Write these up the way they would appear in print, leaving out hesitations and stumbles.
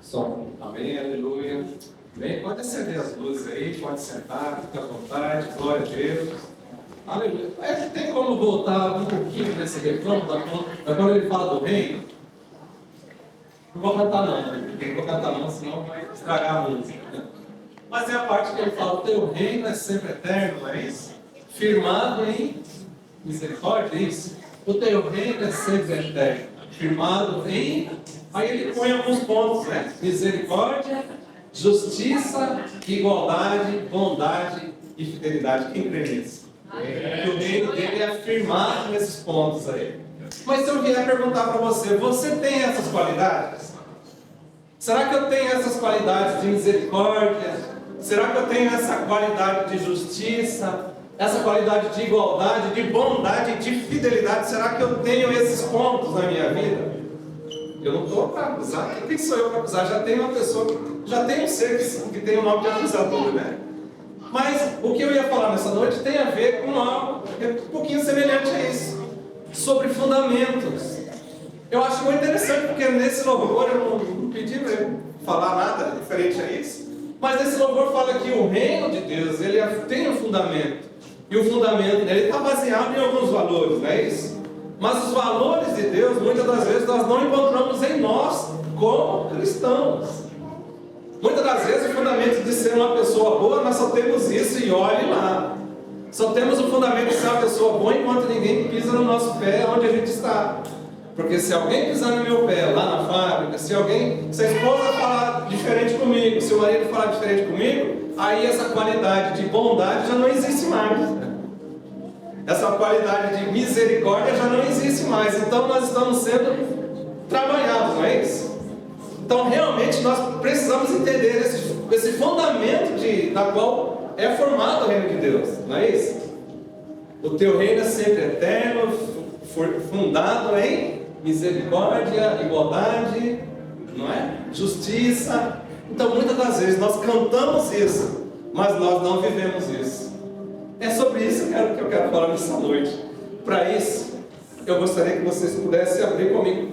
Som. Amém, aleluia. Bem, pode acender as luzes aí, pode sentar, fica à vontade, glória a Deus. Aleluia. Tem como voltar um pouquinho nesse refrão, da quando ele fala do reino? Não vou cantar não vou cantar não, senão vai estragar a música. Mas é a parte que ele fala, o teu reino é sempre eterno, não é isso? Firmado em misericórdia, é isso? O teu reino é sempre eterno, firmado em... Aí ele põe alguns pontos, né? Misericórdia, justiça, igualdade, bondade e fidelidade. Quem crê nisso? Que o reino dele é afirmado nesses pontos aí. Mas se eu vier perguntar para você, você tem essas qualidades? Será que eu tenho essas qualidades de misericórdia? Será que eu tenho essa qualidade de justiça? Essa qualidade de igualdade, de bondade, de fidelidade? Será que eu tenho esses pontos na minha vida? Eu não estou para acusar. Quem sou eu para acusar? Já tem uma pessoa, já tem um ser que tem o nome de acusador, né? Mas o que eu ia falar nessa noite tem a ver com algo um pouquinho semelhante a isso. Sobre fundamentos. Eu acho muito interessante porque nesse louvor, eu não pedi para ele falar nada diferente a isso, mas nesse louvor fala que o reino de Deus, ele tem um fundamento. E o fundamento dele está baseado em alguns valores, não é isso? Mas os valores de Deus, muitas das vezes, nós não encontramos em nós como cristãos. Muitas das vezes o fundamento de ser uma pessoa boa, nós só temos isso e olhe lá. Só temos o fundamento de ser uma pessoa boa enquanto ninguém pisa no nosso pé onde a gente está. Porque se alguém pisar no meu pé lá na fábrica, se a esposa falar diferente comigo, se o marido falar diferente comigo, aí essa qualidade de bondade já não existe mais. Essa qualidade de misericórdia já não existe mais. Então nós estamos sendo trabalhados, não é isso? Então realmente nós precisamos entender esse fundamento da qual é formado o reino de Deus, não é isso? O teu reino é sempre eterno, fundado em misericórdia, igualdade, não é? Justiça. Então muitas das vezes nós cantamos isso, mas nós não vivemos isso. É sobre isso que eu quero falar nessa noite. Para isso, eu gostaria que vocês pudessem abrir comigo.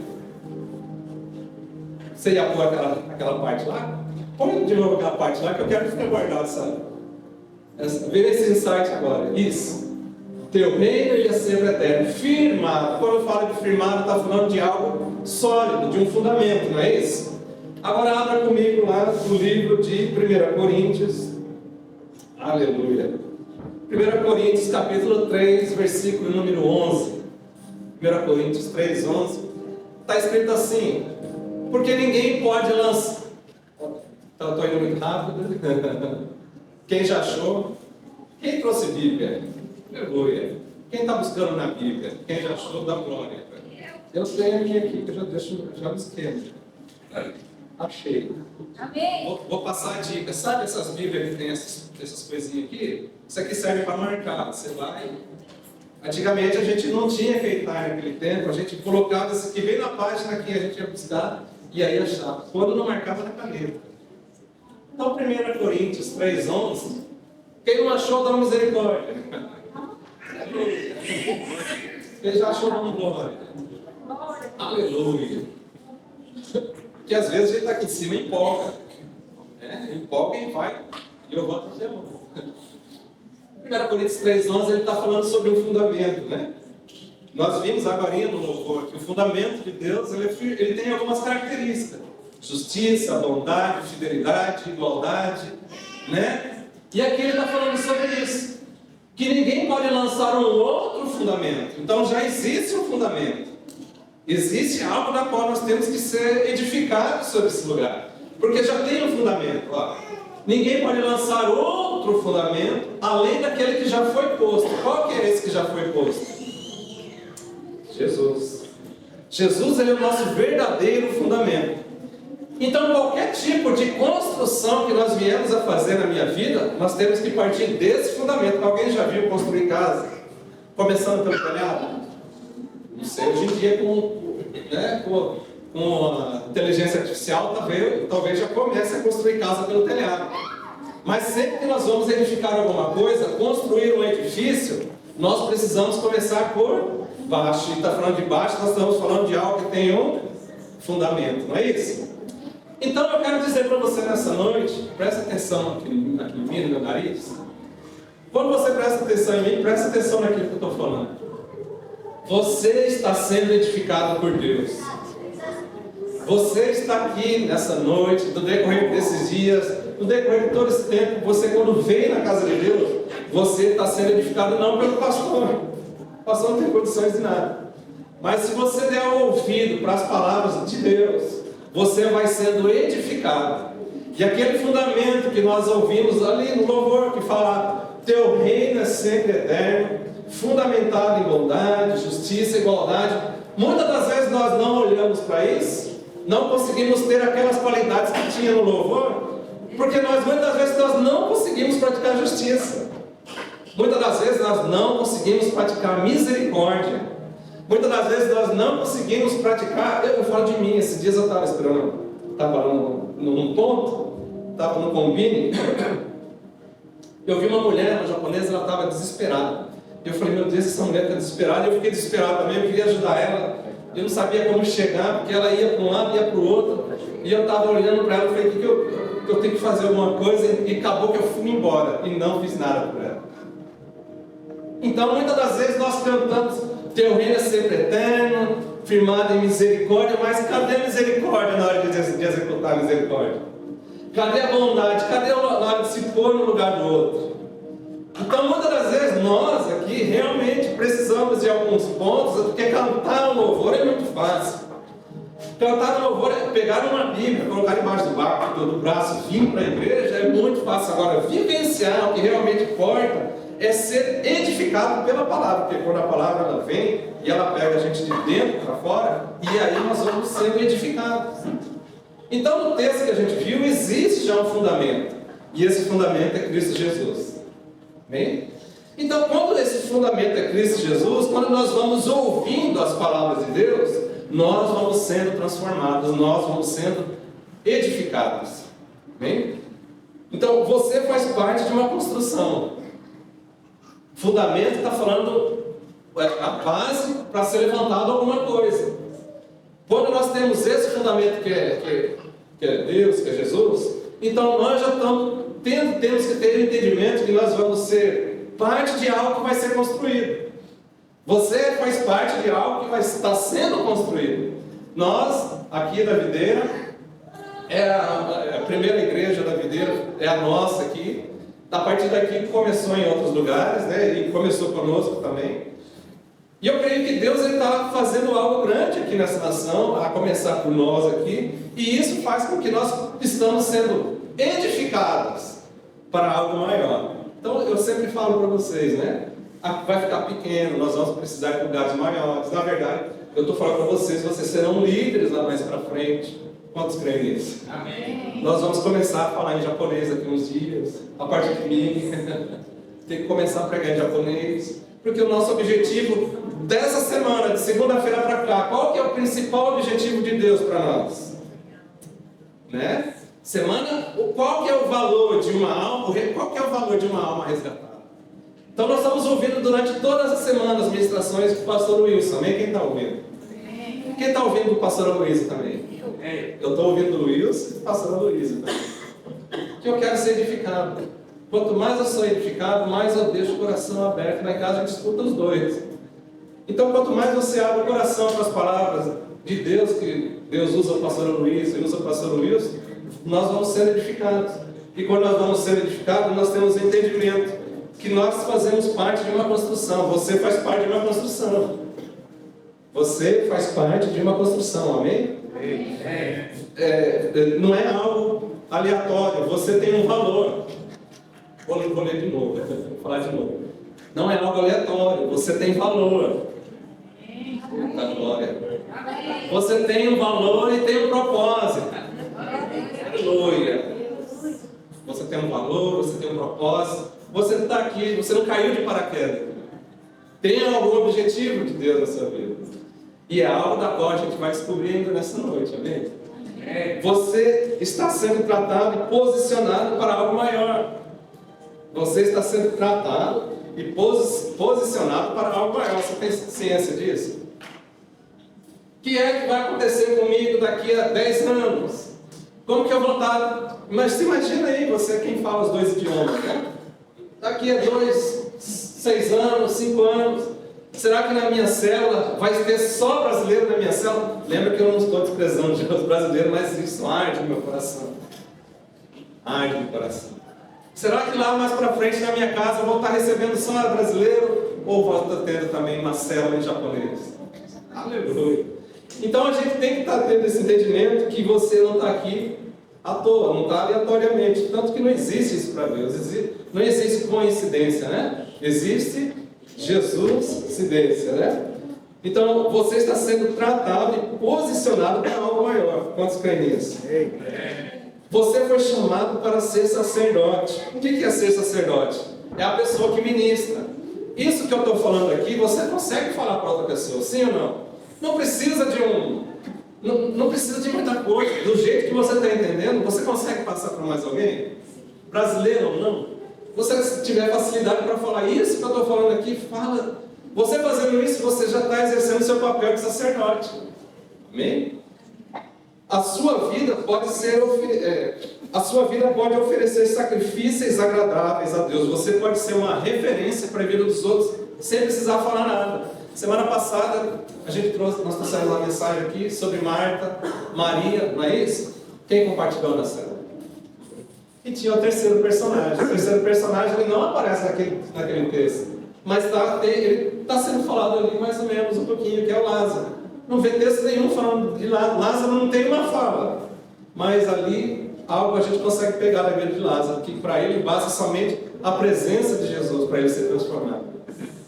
Você ia pôr aquela parte lá? Põe de novo aquela parte lá que eu quero ficar guardado, sabe? Ver esse insight agora. Isso. Teu reino ele é sempre eterno. Firmado. Quando eu falo de firmado, está falando de algo sólido, de um fundamento, não é isso? Agora abra comigo lá no livro de 1 Coríntios. Aleluia. 1 Coríntios capítulo 3, versículo número 11. 1 Coríntios 3, 11. Está escrito assim: porque ninguém pode lançar... Estou indo muito rápido. Quem já achou? Quem trouxe Bíblia? Aleluia. Quem está buscando na Bíblia? Quem já achou, dá glória. Eu tenho aqui que eu já deixo já no esquema. Achei. Amém. Vou passar a dica. Sabe essas Bíblias que tem essas coisinhas aqui? Isso aqui serve para marcar. Você vai... Antigamente a gente não tinha feito naquele tempo. A gente colocava isso aqui bem na página que a gente ia buscar e aí achava. Quando não marcava na caneta. Então 1 Coríntios 3:11. Quem não achou, dá misericórdia. Quem já achou, dá glória. Aleluia. Porque às vezes a gente está aqui em cima e empolga. Empolga e vai. E eu volto a mão. 1 Coríntios 3:11 ele está falando sobre um fundamento, né? Nós vimos agora no louvor que o fundamento de Deus ele tem algumas características: justiça, bondade, fidelidade, igualdade, né? E aqui ele está falando sobre isso, que ninguém pode lançar um outro fundamento. Então já existe um fundamento. Existe algo na qual nós temos que ser edificados sobre esse lugar. Porque já tem um fundamento. Ó. Ninguém pode lançar outro fundamento além daquele que já foi posto. Qual que é esse que já foi posto? Jesus. Jesus ele é o nosso verdadeiro fundamento. Então qualquer tipo de construção que nós viemos a fazer na minha vida, nós temos que partir desse fundamento. Alguém já viu construir casa? Começando pelo telhado? Não sei, hoje em dia com a inteligência artificial talvez já comece a construir casa pelo telhado. Mas sempre que nós vamos edificar alguma coisa, construir um edifício, nós precisamos começar por baixo. E está falando de baixo, nós estamos falando de algo que tem um fundamento, não é isso? Então eu quero dizer para você nessa noite, presta atenção aqui em mim, no meu nariz. Quando você presta atenção em mim, presta atenção naquilo que eu estou falando. Você está sendo edificado por Deus. Você está aqui nessa noite, no decorrer desses dias, no decorrer de todo esse tempo, você quando vem na casa de Deus, você está sendo edificado não pelo pastor. O pastor não tem condições de nada. Mas se você der ouvido para as palavras de Deus, você vai sendo edificado. E aquele fundamento que nós ouvimos ali no louvor, que fala: teu reino é sempre eterno, fundamentado em bondade, justiça e igualdade. Muitas das vezes nós não olhamos para isso, não conseguimos ter aquelas qualidades que tinha no louvor, porque muitas vezes nós não conseguimos praticar justiça. Muitas das vezes nós não conseguimos praticar misericórdia. Muitas das vezes nós não conseguimos praticar. Eu falo de mim, esses dias eu estava esperando, estava num ponto, estava no combine. Eu vi uma mulher, uma japonesa, ela estava desesperada. Eu falei: meu Deus, essa mulher está desesperada. Eu fiquei desesperado também, eu queria ajudar ela. Eu não sabia como chegar, porque ela ia para um lado, ia para o outro. E eu estava olhando para ela e falei: que eu tenho que fazer alguma coisa. E acabou que eu fui embora e não fiz nada por ela. Então, muitas das vezes nós cantamos: teu reino é sempre eterno, firmado em misericórdia. Mas cadê a misericórdia na hora de executar a misericórdia? Cadê a bondade? Cadê na hora de se pôr no lugar do outro? Então, muitas das vezes, nós aqui realmente precisamos de alguns pontos, porque cantar um louvor é muito fácil. Cantar um louvor é pegar uma Bíblia, colocar embaixo do braço, vir para a igreja, é muito fácil. Agora, vivenciar, o que realmente importa, é ser edificado pela palavra, porque quando a palavra ela vem, e ela pega a gente de dentro para fora, e aí nós vamos sendo edificados. Então, no texto que a gente viu, existe já um fundamento, e esse fundamento é Cristo Jesus. Bem? Então, quando esse fundamento é Cristo Jesus, quando nós vamos ouvindo as palavras de Deus, nós vamos sendo transformados, nós vamos sendo edificados. Bem? Então, você faz parte de uma construção. Fundamento está falando a base para ser levantado alguma coisa. Quando nós temos esse fundamento que é Deus, que é Jesus, então nós já temos que ter o entendimento que nós vamos ser parte de algo que vai ser construído. Você faz parte de algo que vai estar sendo construído. Nós, aqui da Videira, é a primeira igreja da Videira, é a nossa aqui. A partir daqui começou em outros lugares, né? E começou conosco também. E eu creio que Deus está fazendo algo grande aqui nessa nação, a começar por nós aqui. E isso faz com que nós estamos sendo edificados para algo maior. Então eu sempre falo para vocês, né? Vai ficar pequeno, nós vamos precisar de lugares maiores. Na verdade, eu estou falando para vocês serão líderes lá mais para frente. Quantos creem nisso? Amém. Nós vamos começar a falar em japonês aqui uns dias, a partir de mim. Tem que começar a pregar em japonês, porque o nosso objetivo dessa semana, de segunda-feira para cá, qual que é o principal objetivo de Deus para nós? Né? Qual que é o valor de uma alma? Qual que é o valor de uma alma resgatada? Então nós estamos ouvindo durante todas as semanas as ministrações do pastor Wilson. Amém? Quem está ouvindo? Quem está ouvindo o pastor Luiz também? Eu estou ouvindo o Wilson e o pastor Luiz também. Que eu quero ser edificado. Quanto mais eu sou edificado, mais eu deixo o coração aberto. Lá em casa a gente escuta os dois. Então quanto mais você abre o coração para as palavras de Deus, que Deus usa o pastor Luiz e usa o pastor Wilson, nós vamos ser edificados. E quando nós vamos ser edificados, nós temos entendimento que nós fazemos parte de uma construção. Você faz parte de uma construção. Você faz parte de uma construção, amém? Não é algo aleatório, você tem um valor. Vou ler de novo, vou falar de novo. Não é algo aleatório, você tem valor. Eita glória. Você tem um valor e tem um propósito. Aleluia. Você tem um valor, você tem um propósito. Você está aqui, você não caiu de paraquedas. Tem algum objetivo de Deus na sua vida. E é algo da qual a gente vai descobrindo nessa noite, amém? Você está sendo tratado e posicionado para algo maior. Você está sendo tratado e posicionado para algo maior. Você tem ciência disso? O que é que vai acontecer comigo daqui a 10 anos? Como que eu vou estar... Mas se imagina aí, você é quem fala os dois idiomas, né? Daqui a 2, 6 anos, 5 anos, será que na minha célula vai ter só brasileiro na minha célula? Lembra que eu não estou desprezando os brasileiros, mas isso arde no meu coração. Arde no coração. Será que lá mais para frente na minha casa eu vou estar recebendo só brasileiro ou vou estar tendo também uma célula em japonês? Aleluia. Então a gente tem que estar tendo esse entendimento que você não está aqui à toa, não está aleatoriamente. Tanto que não existe isso para Deus. Não existe coincidência, né? Existe Jesus-cidência, né? Então você está sendo tratado e posicionado para algo maior. Quantos creem nisso? Você foi chamado para ser sacerdote. O que é ser sacerdote? É a pessoa que ministra. Isso que eu estou falando aqui, você consegue falar para outra pessoa, sim ou não? Não precisa de não precisa de muita coisa. Do jeito que você está entendendo, você consegue passar para mais alguém? Brasileiro ou não? Você tiver facilidade para falar isso que eu estou falando aqui, fala. Você fazendo isso, você já está exercendo o seu papel de sacerdote. Amém? A sua vida pode oferecer sacrifícios agradáveis a Deus. Você pode ser uma referência para a vida dos outros sem precisar falar nada. Semana passada nós trouxemos uma mensagem aqui sobre Marta, Maria, não é isso? Quem compartilhou na célula? E tinha o terceiro personagem. O terceiro personagem ele não aparece naquele texto, mas ele está sendo falado ali mais ou menos um pouquinho, que é o Lázaro. Não vê texto nenhum falando de Lázaro. Lázaro não tem uma fala, mas ali algo a gente consegue pegar da vida de Lázaro, que para ele basta somente a presença de Jesus para ele ser transformado.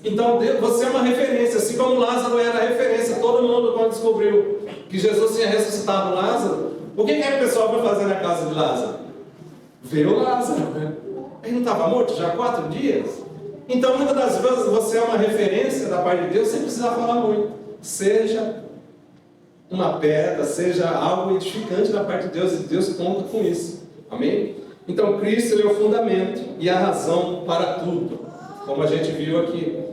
Então você é uma referência, assim como Lázaro era a referência. Todo mundo, quando descobriu que Jesus tinha ressuscitado Lázaro, o que o pessoal foi fazer na casa de Lázaro? Ver o Lázaro, né? Ele não estava morto já há 4 dias? Então muitas das vezes você é uma referência da parte de Deus sem precisar falar muito. Seja uma pedra, seja algo edificante da parte de Deus, e Deus conta com isso. Amém? Então Cristo ele é o fundamento e a razão para tudo, como a gente viu aqui.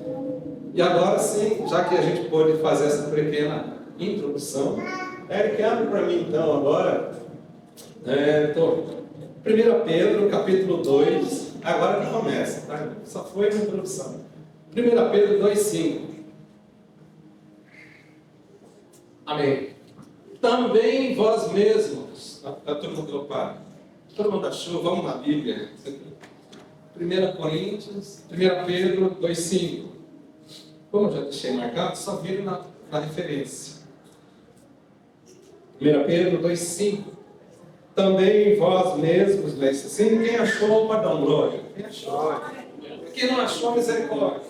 E agora sim, já que a gente pôde fazer essa pequena introdução, Eric, abre para mim então agora. 1 Pedro, capítulo 2, agora que começa, tá? Só foi uma introdução. 1 Pedro 2,5. Amém. Também vós mesmos, todo mundo achou, vamos na Bíblia. 1 Pedro 2,5. Como eu já deixei marcado, só vira na referência. 1 Pedro 2,5. Também vós mesmos, lê isso assim, quem achou, pode dar um glória. Quem achou? Quem não achou, misericórdia.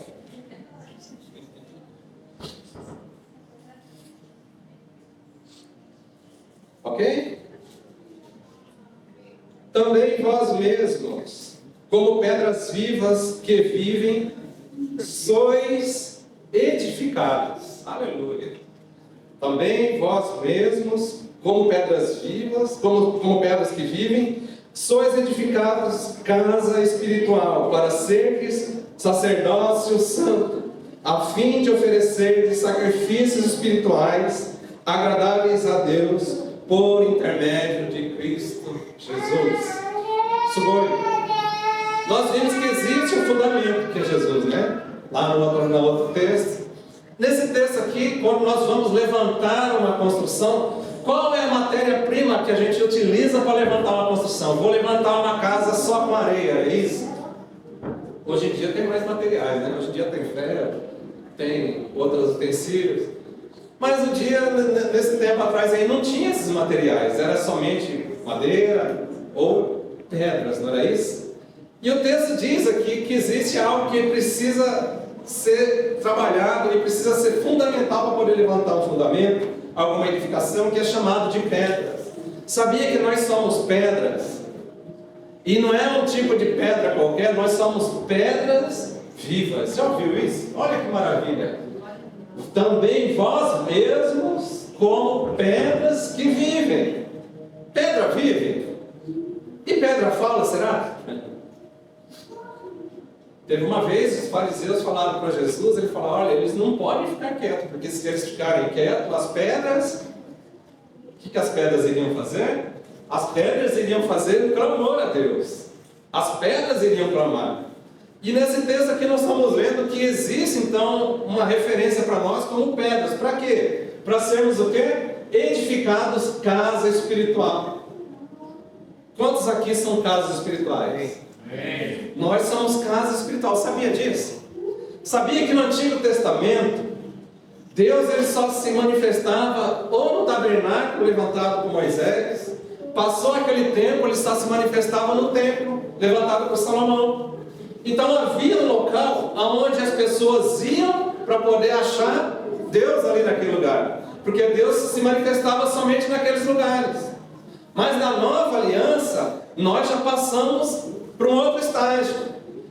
Ok? Também vós mesmos, como pedras vivas que vivem, sois edificados. Aleluia. Também vós mesmos, como pedras vivas, como pedras que vivem, sois edificados casa espiritual, para seres sacerdócio santo, a fim de oferecer sacrifícios espirituais agradáveis a Deus, por intermédio de Cristo Jesus. Suboi. Nós vimos que existe um fundamento, que é Jesus, né? Lá no outro texto. Nesse texto aqui, quando nós vamos levantar uma construção, qual é a matéria-prima que a gente utiliza para levantar uma construção? Vou levantar uma casa só com areia, é isso? Hoje em dia tem mais materiais, né? Hoje em dia tem ferro, tem outros utensílios. Mas um dia, nesse tempo atrás, aí não tinha esses materiais. Era somente madeira ou pedras, não era isso? E o texto diz aqui que existe algo que precisa ser trabalhado e precisa ser fundamental para poder levantar um fundamento, alguma edificação, que é chamado de pedras. Sabia que nós somos pedras? E não é um tipo de pedra qualquer, nós somos pedras vivas. Já ouviu isso? Olha que maravilha! Também vós mesmos, como pedras que vivem. Pedra vive? E pedra fala, será? Teve uma vez, os fariseus falaram para Jesus, ele falou, olha, eles não podem ficar quietos, porque se eles ficarem quietos, as pedras, o que as pedras iriam fazer? As pedras iriam fazer um clamor a Deus. As pedras iriam clamar. E nesse texto aqui nós estamos vendo que existe então uma referência para nós como pedras. Para quê? Para sermos o quê? Edificados casa espiritual. Quantos aqui são casas espirituais? Amém. Nós somos casa espiritual. Sabia disso? Sabia que no Antigo Testamento Deus ele só se manifestava ou no tabernáculo levantado por Moisés, passou aquele tempo, ele só se manifestava no templo levantado por Salomão. Então havia um local onde as pessoas iam para poder achar Deus ali naquele lugar, porque Deus se manifestava somente naqueles lugares. Mas na nova aliança, nós já passamos para um outro estágio.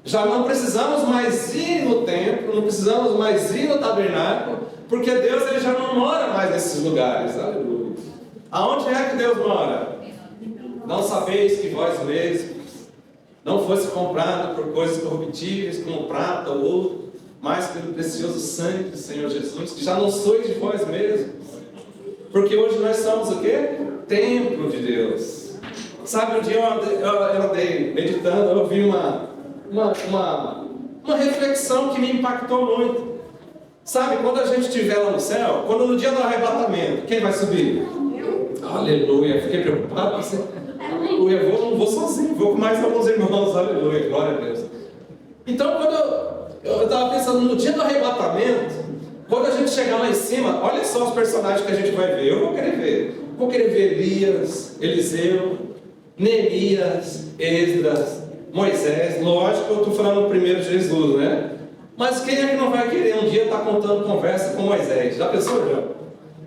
Já não precisamos mais ir no templo, não precisamos mais ir no tabernáculo, porque Deus ele já não mora mais nesses lugares. Aleluia. Aonde é que Deus mora? Não sabeis que vós mesmos não fosse comprado por coisas corruptíveis, como prata ou ouro, mas pelo precioso sangue do Senhor Jesus, que já não sois de vós mesmos. Porque hoje nós somos o quê? Templo de Deus. Sabe, um dia eu andei meditando, eu ouvi uma reflexão que me impactou muito. Sabe, quando a gente estiver lá no céu, quando no dia do arrebatamento, quem vai subir? Aleluia, fiquei preocupado. Aleluia, eu não vou sozinho, vou com mais alguns irmãos, aleluia, glória a Deus. Então, quando eu estava pensando no dia do arrebatamento, quando a gente chegar lá em cima, olha só os personagens que a gente vai ver. Eu vou querer ver. Vou querer ver Elias, Eliseu, Neemias, Esdras, Moisés. Lógico que eu estou falando primeiro de Jesus, né? Mas quem é que não vai querer um dia estar contando conversa com Moisés? Já pensou, João?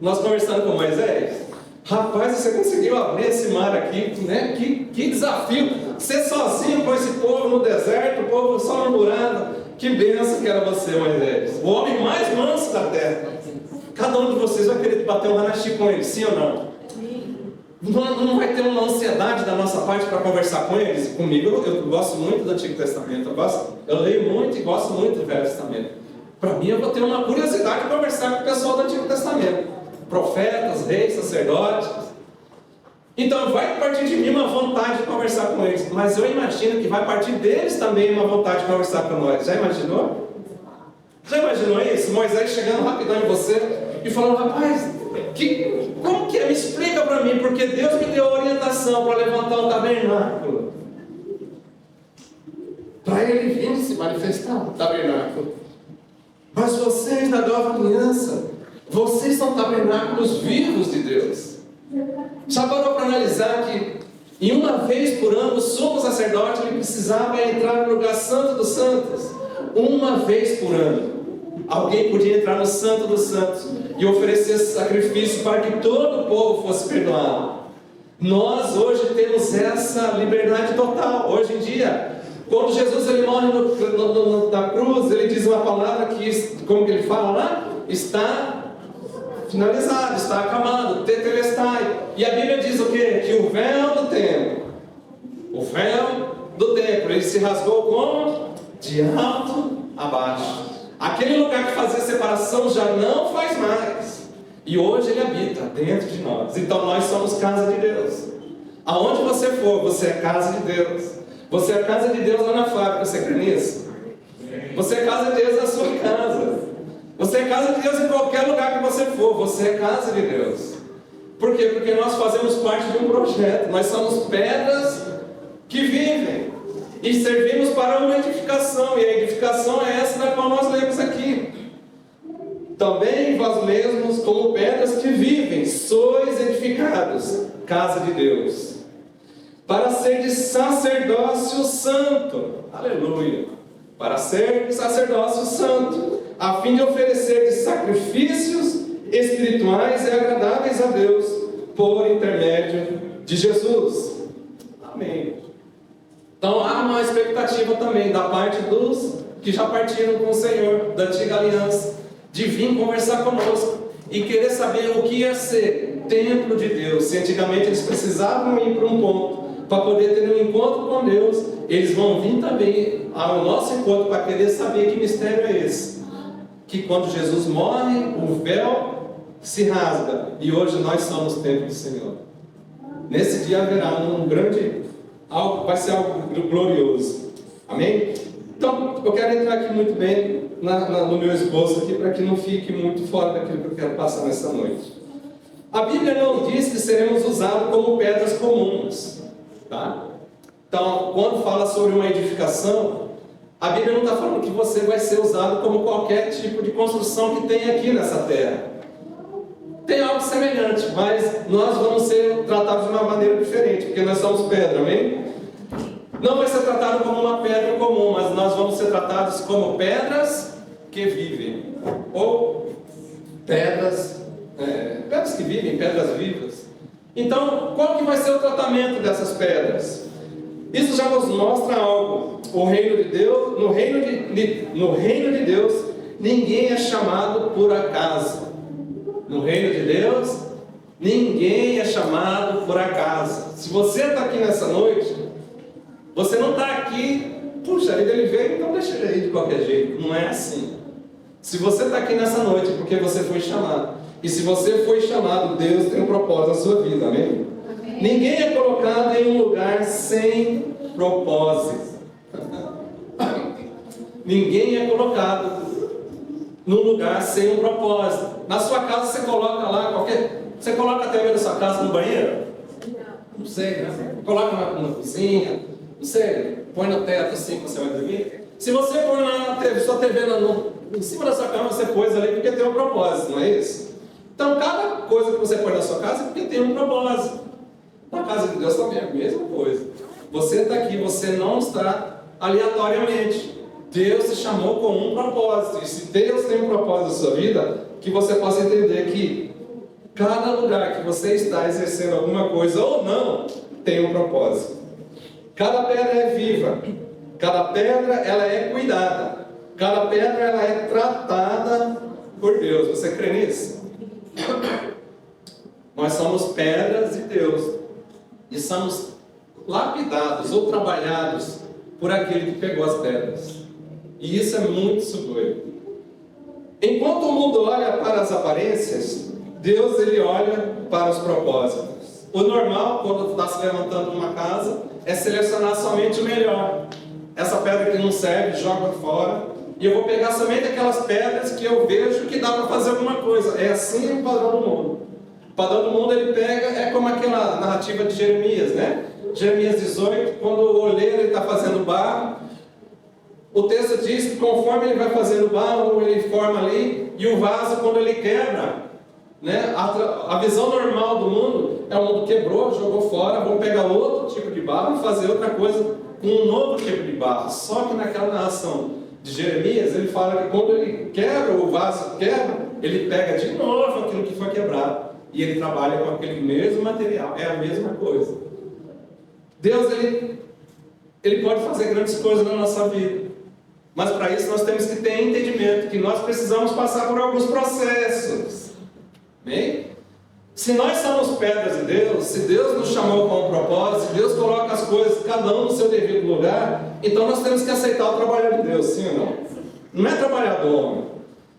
Nós conversando com Moisés? Rapaz, você conseguiu abrir esse mar aqui, né? Que desafio! Ser sozinho com esse povo no deserto, o povo só murmurando. Que bênção que era você, Moisés. O homem mais manso da terra. Cada um de vocês vai querer bater um ranachi com ele, sim ou não? Não vai ter uma ansiedade da nossa parte para conversar com eles? Comigo, eu gosto muito do Antigo Testamento. Eu leio muito e gosto muito do Velho Testamento. Para mim, eu vou ter uma curiosidade de conversar com o pessoal do Antigo Testamento. Profetas, reis, sacerdotes. Então vai partir de mim uma vontade de conversar com eles. Mas eu imagino que vai partir deles também uma vontade de conversar com nós. Já imaginou? Já imaginou isso? Moisés chegando rapidão em você e falando: rapaz, como que é? Me explica para mim, porque Deus me deu orientação para levantar um tabernáculo, para ele vir se manifestar no tabernáculo. Mas vocês da nova aliança, vocês são tabernáculos vivos de Deus. Já parou para analisar que em uma vez por ano o sumo sacerdote ele precisava entrar no lugar santo dos santos? Uma vez por ano alguém podia entrar no santo dos santos e oferecer sacrifício para que todo o povo fosse perdoado. Nós hoje temos essa liberdade total. Hoje em dia, quando Jesus ele morre na cruz, ele diz uma palavra que, como que ele fala lá? Está finalizado, está acabado, tetelestai. E a Bíblia diz o quê? Que o véu do templo, ele se rasgou como? De alto a baixo. Aquele lugar que fazia separação já não faz mais. E hoje ele habita dentro de nós. Então nós somos casa de Deus. Aonde você for, você é casa de Deus. Você é casa de Deus lá na fábrica, você crê nisso? Você é casa de Deus na sua casa. Você é casa de Deus em qualquer lugar que você for. Você é casa de Deus. Por quê? Porque nós fazemos parte de um projeto. Nós somos pedras que vivem. E servimos para uma edificação. E a edificação é essa da qual nós lemos aqui. Também vós mesmos, como pedras que vivem, sois edificados, casa de Deus, para ser de sacerdócio santo. Aleluia. Para ser de sacerdócio santo, a fim de oferecer sacrifícios espirituais e agradáveis a Deus, por intermédio de Jesus. Amém. Então há uma expectativa também da parte dos que já partiram com o Senhor, da antiga aliança, de vir conversar conosco e querer saber o que ia ser templo de Deus. Se antigamente eles precisavam ir para um ponto para poder ter um encontro com Deus, eles vão vir também ao nosso encontro para querer saber que mistério é esse. Que quando Jesus morre, o véu se rasga e hoje nós somos templo do Senhor. Nesse dia haverá um grande, algo, vai ser algo glorioso. Amém? Então, eu quero entrar aqui muito bem no meu esboço aqui, para que não fique muito fora daquilo que eu quero passar nessa noite. A Bíblia não diz que seremos usados como pedras comuns, tá? Então, quando fala sobre uma edificação, a Bíblia não está falando que você vai ser usado como qualquer tipo de construção que tem aqui nessa terra. Tem algo semelhante, mas nós vamos ser tratados de uma maneira diferente, porque nós somos pedra, amém? Não vai ser tratado como uma pedra comum, mas nós vamos ser tratados como pedras que vivem, ou pedras que vivem, pedras vivas. Então, qual que vai ser o tratamento dessas pedras? Isso já nos mostra algo. O reino de Deus, no reino de Deus, ninguém é chamado por acaso. No reino de Deus, ninguém é chamado por acaso. Se você está aqui nessa noite, você não está aqui, puxa, ele veio, então deixa ele aí de qualquer jeito. Não é assim. Se você está aqui nessa noite, é porque você foi chamado. E se você foi chamado, Deus tem um propósito na sua vida, amém? Amém. Ninguém é colocado em um lugar sem propósito. Ninguém é colocado num lugar sem um propósito. Na sua casa você coloca lá você coloca a TV da sua casa no banheiro? Não sei, né? Coloca na cozinha, não sei, põe no teto assim que você vai dormir. Se você põe sua TV em cima da sua cama, você pôs ali porque tem um propósito, não é isso? Então cada coisa que você põe na sua casa é porque tem um propósito. Na casa de Deus também é a mesma coisa. Você está aqui, você não está aleatoriamente. Deus te chamou com um propósito. E se Deus tem um propósito na sua vida, que você possa entender que cada lugar que você está exercendo alguma coisa ou não, tem um propósito. Cada pedra é viva. Cada pedra ela é cuidada. Cada pedra ela é tratada por Deus. Você crê nisso? Nós somos pedras de Deus. E somos lapidados ou trabalhados por aquele que pegou as pedras. E isso é muito sublime. Enquanto o mundo olha para as aparências, Deus ele olha para os propósitos. O normal, quando está se levantando uma casa, é selecionar somente o melhor. Essa pedra que não serve, joga fora. E eu vou pegar somente aquelas pedras que eu vejo que dá para fazer alguma coisa. É assim o padrão do mundo. O padrão do mundo ele pega, é como aquela narrativa de Jeremias, né? Jeremias 18, quando o oleiro está fazendo barro, o texto diz que conforme ele vai fazendo barro, ele forma ali, e o vaso, quando ele quebra, né? A visão normal do mundo é o mundo quebrou, jogou fora, vamos pegar outro tipo de barro e fazer outra coisa com um novo tipo de barro. Só que naquela narração de Jeremias, ele fala que quando ele quebra, o vaso quebra, ele pega de novo aquilo que foi quebrado, e ele trabalha com aquele mesmo material, é a mesma coisa. Deus, ele pode fazer grandes coisas na nossa vida. Mas para isso nós temos que ter entendimento que nós precisamos passar por alguns processos. Amém? Se nós somos pedras de Deus, se Deus nos chamou com um propósito, se Deus coloca as coisas, cada um no seu devido lugar, então nós temos que aceitar o trabalho de Deus, sim ou não? Não é trabalhar do homem.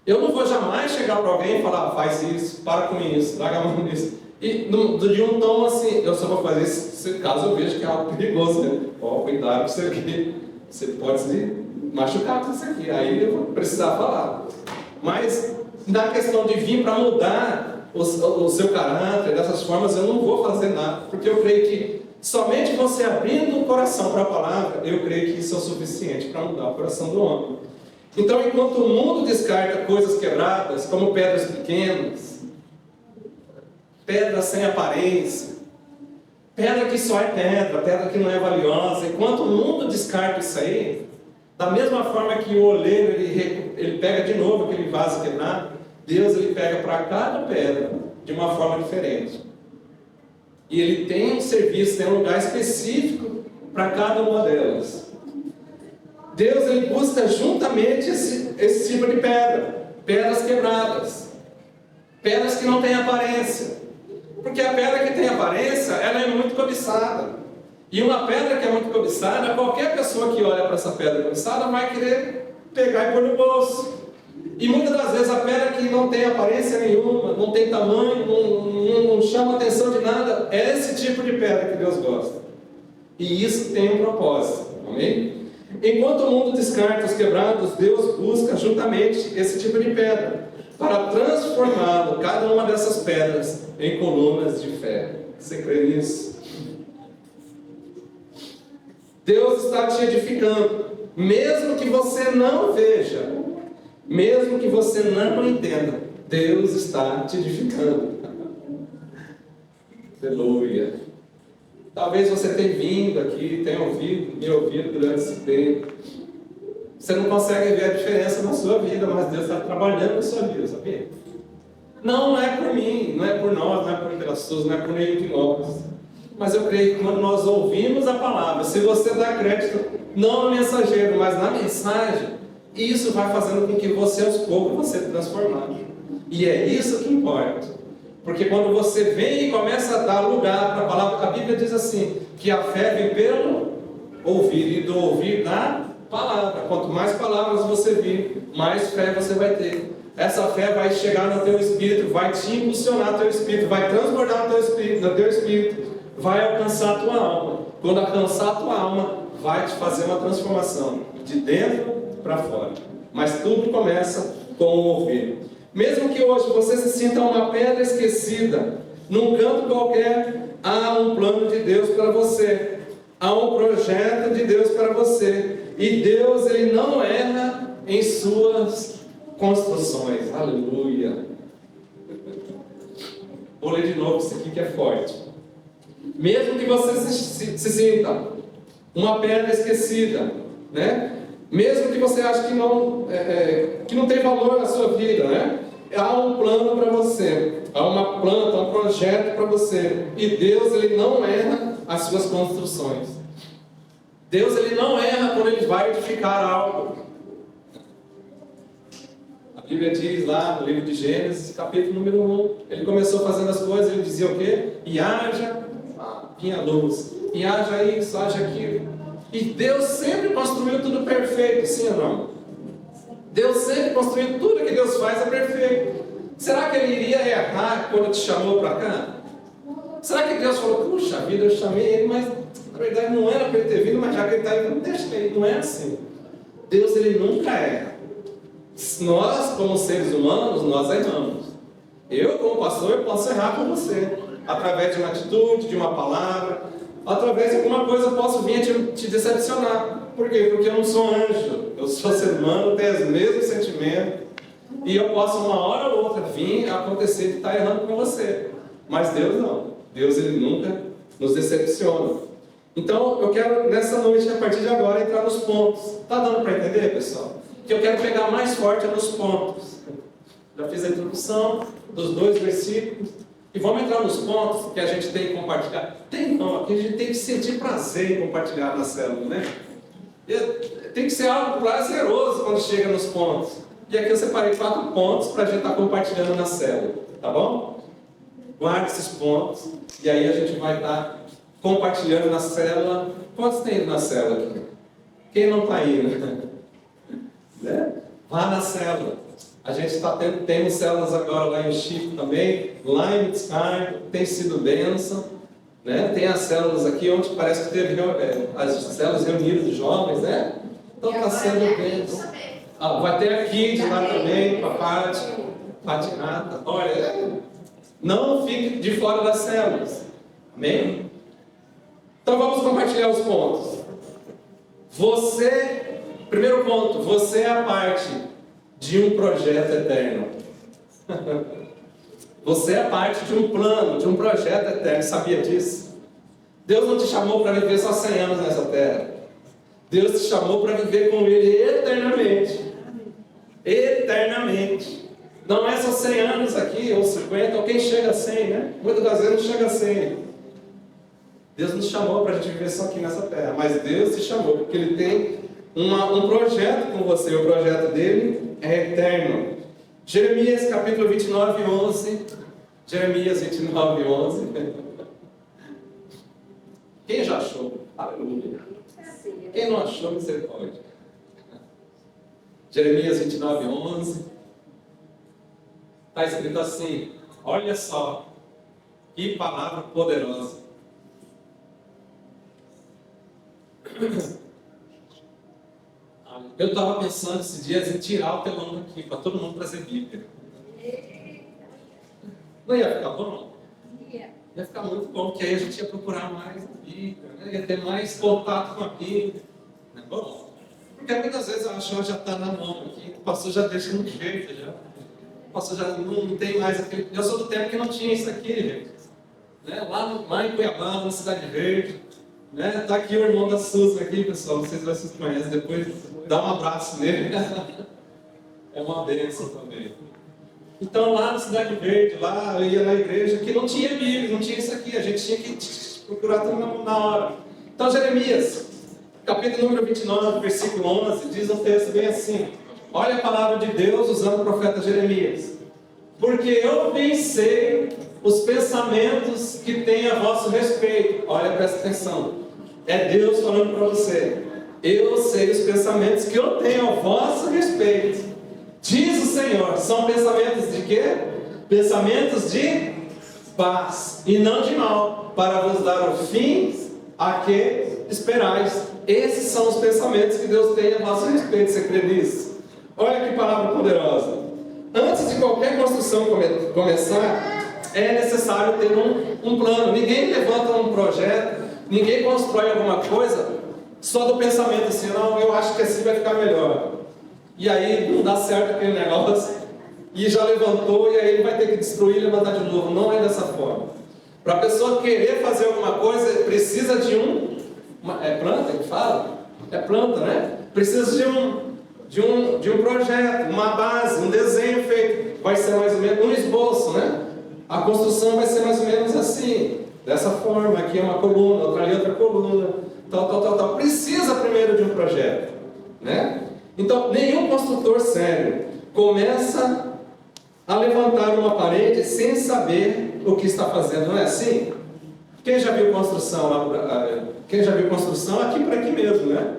Eu não vou jamais chegar para alguém e falar, faz isso, para com isso, larga a mão nisso. E de um tom assim, eu só vou fazer isso caso eu veja que é algo perigoso, né? Ó, cuidado com isso aqui. Você pode se machucar com isso aqui, aí eu vou precisar falar. Mas na questão de vir para mudar o seu caráter, dessas formas, eu não vou fazer nada, porque eu creio que somente você abrindo o coração para a palavra, eu creio que isso é o suficiente para mudar o coração do homem. Então, enquanto o mundo descarta coisas quebradas, como pedras pequenas, pedras sem aparência, pedra que só é pedra que não é valiosa, enquanto o mundo descarta isso aí, da mesma forma que o oleiro ele pega de novo aquele vaso quebrado, Deus ele pega para cada pedra de uma forma diferente. E ele tem um serviço, tem um lugar específico para cada uma delas. Deus ele busca juntamente esse tipo de pedra, pedras quebradas, pedras que não têm aparência. Porque a pedra que tem aparência, ela é muito cobiçada. E uma pedra que é muito cobiçada, qualquer pessoa que olha para essa pedra cobiçada vai querer pegar e pôr no bolso. E muitas das vezes a pedra que não tem aparência nenhuma, não tem tamanho, não chama atenção de nada, é esse tipo de pedra que Deus gosta. E isso tem um propósito, amém? Enquanto o mundo descarta os quebrados, Deus busca juntamente esse tipo de pedra, para transformá-lo, cada uma dessas pedras, em colunas de fé. Você crê nisso? Deus está te edificando, mesmo que você não veja, mesmo que você não entenda, Deus está te edificando. Aleluia. Talvez você tenha vindo aqui, tenha me ouvido durante esse tempo. Você não consegue ver a diferença na sua vida, mas Deus está trabalhando na sua vida, sabia? Não é por mim, não é por nós, não é por pessoas, não é por nenhum de nós. Mas eu creio que quando nós ouvimos a palavra, se você dá crédito, não no mensageiro, mas na mensagem, isso vai fazendo com que você, aos poucos, você se transformar. E é isso que importa. Porque quando você vem e começa a dar lugar para a palavra, a Bíblia diz assim, que a fé vem pelo ouvir, e do ouvir da palavra. Quanto mais palavras você vir, mais fé você vai ter. Essa fé vai chegar no teu espírito, vai te impulsionar no teu espírito, vai transbordar no teu espírito, vai alcançar a tua alma. Quando alcançar a tua alma, vai te fazer uma transformação, de dentro para fora. Mas tudo começa com o ouvir. Mesmo que hoje você se sinta uma pedra esquecida, num canto qualquer, há um plano de Deus para você. Há um projeto de Deus para você. E Deus, Ele não erra em suas construções. Aleluia. Vou ler de novo isso aqui que é forte. Mesmo que você se sinta uma pedra esquecida, né? Mesmo que você ache que não tem valor na sua vida, né? Há um plano para você, há uma planta, um projeto para você. E Deus, Ele não erra as suas construções. Deus, Ele não erra quando Ele vai edificar algo. A Bíblia diz lá no livro de Gênesis, capítulo número 1, Ele começou fazendo as coisas, Ele dizia o quê? E haja, vinha luz, e haja isso, haja aquilo. E Deus sempre construiu tudo perfeito, sim ou não? Deus sempre construiu tudo que Deus faz é perfeito. Será que Ele iria errar quando te chamou para cá? Será que Deus falou, puxa vida, eu chamei ele, mas na verdade não era para ele ter vindo, mas já que ele está indo, deixa ele. Não é assim. Deus, Ele nunca erra. Nós, como seres humanos, nós erramos. Eu, como pastor, eu posso errar com você. Através de uma atitude, de uma palavra, através de alguma coisa eu posso vir te decepcionar. Por quê? Porque eu não sou anjo. Eu sou ser humano, tenho os mesmos sentimentos. E eu posso, uma hora ou outra, vir acontecer de estar errando com você. Mas Deus não. Deus, Ele nunca nos decepciona. Então, eu quero, nessa noite, a partir de agora, entrar nos pontos. Está dando para entender, pessoal? Que eu quero pegar mais forte nos pontos. Já fiz a introdução dos 2 versículos. E vamos entrar nos pontos que a gente tem que compartilhar. Aqui a gente tem que sentir prazer em compartilhar na célula, né? Tem que ser algo prazeroso quando chega nos pontos. E aqui eu separei 4 pontos para a gente estar compartilhando na célula. Tá bom? Guarde esses pontos. E aí a gente vai estar compartilhando na célula. Quantos tem ido na célula aqui? Quem não está indo? Né? Vá na célula. A gente está tendo células agora lá em Chico também, lá em Descargo, tem sido bênção. Né? Tem as células aqui onde parece que teve as células reunidas de jovens, né? Então está sendo bênção. Vai ter aqui de lá também, para a Pati Rata. Olha, não fique de fora das células. Amém? Então vamos compartilhar os pontos. Primeiro ponto, você é a parte de um projeto eterno. Você é parte de um plano, de um projeto eterno. Sabia disso? Deus não te chamou para viver só 100 anos nessa terra. Deus te chamou para viver com Ele eternamente. Eternamente. Não é só 100 anos aqui, ou 50, ou quem chega a 100, né? Muitas das vezes não chega a 100. Deus nos chamou para a gente viver só aqui nessa terra. Mas Deus te chamou, porque Ele tem um projeto com você. O projeto dele é eterno. Jeremias capítulo 29, 11. Jeremias 29, 11. Quem já achou? Aleluia. Quem não achou, misericórdia. Jeremias 29, 11. está escrito assim, olha só, que palavra poderosa. Eu estava pensando esses dias em tirar o telão daqui, para todo mundo trazer Bíblia. Não ia ficar bom? Ia ficar muito bom, porque aí a gente ia procurar mais a Bíblia, né? Ia ter mais contato com a Bíblia. Não é bom? Porque muitas vezes a chave já está na mão aqui, o pastor já deixa no jeito, já. O pastor já não tem mais aquele... Eu sou do tempo que não tinha isso aqui, gente. Né? Lá em Cuiabá, na Cidade Verde. Né? Tá aqui o irmão da Susan aqui, pessoal. Não sei se vocês conhecem, depois dá um abraço nele. É uma bênção também. Então lá na Cidade Verde, lá eu ia na igreja, que não tinha Bíblia, não tinha isso aqui, a gente tinha que procurar tudo na hora. Então Jeremias, capítulo número 29, versículo 11, diz um texto bem assim, olha a palavra de Deus usando o profeta Jeremias. Porque eu bem sei os pensamentos que têm a vosso respeito. Olha, presta atenção. É Deus falando para você. Eu sei os pensamentos que eu tenho a vosso respeito. Diz o Senhor, são pensamentos de quê? Pensamentos de paz e não de mal, para vos dar o fim a que esperais. Esses são os pensamentos que Deus tem a vosso respeito. Você crê nisso? Olha que palavra poderosa. Antes de qualquer construção começar, é necessário ter um plano. Ninguém levanta um projeto, ninguém constrói alguma coisa só do pensamento assim, não, eu acho que assim vai ficar melhor. E aí não dá certo aquele negócio, e já levantou, e aí ele vai ter que destruir e levantar de novo. Não é dessa forma. Para a pessoa querer fazer alguma coisa, precisa de é planta que fala? É planta, né? Precisa de um projeto, uma base, um desenho feito. Vai ser mais ou menos um esboço, né? A construção vai ser mais ou menos assim, dessa forma. Aqui é uma coluna, outra ali outra coluna, tal. Precisa primeiro de um projeto, né? Então, nenhum construtor sério começa a levantar uma parede sem saber o que está fazendo, não é assim? Quem já viu construção lá? Quem já viu construção aqui por aqui mesmo, né?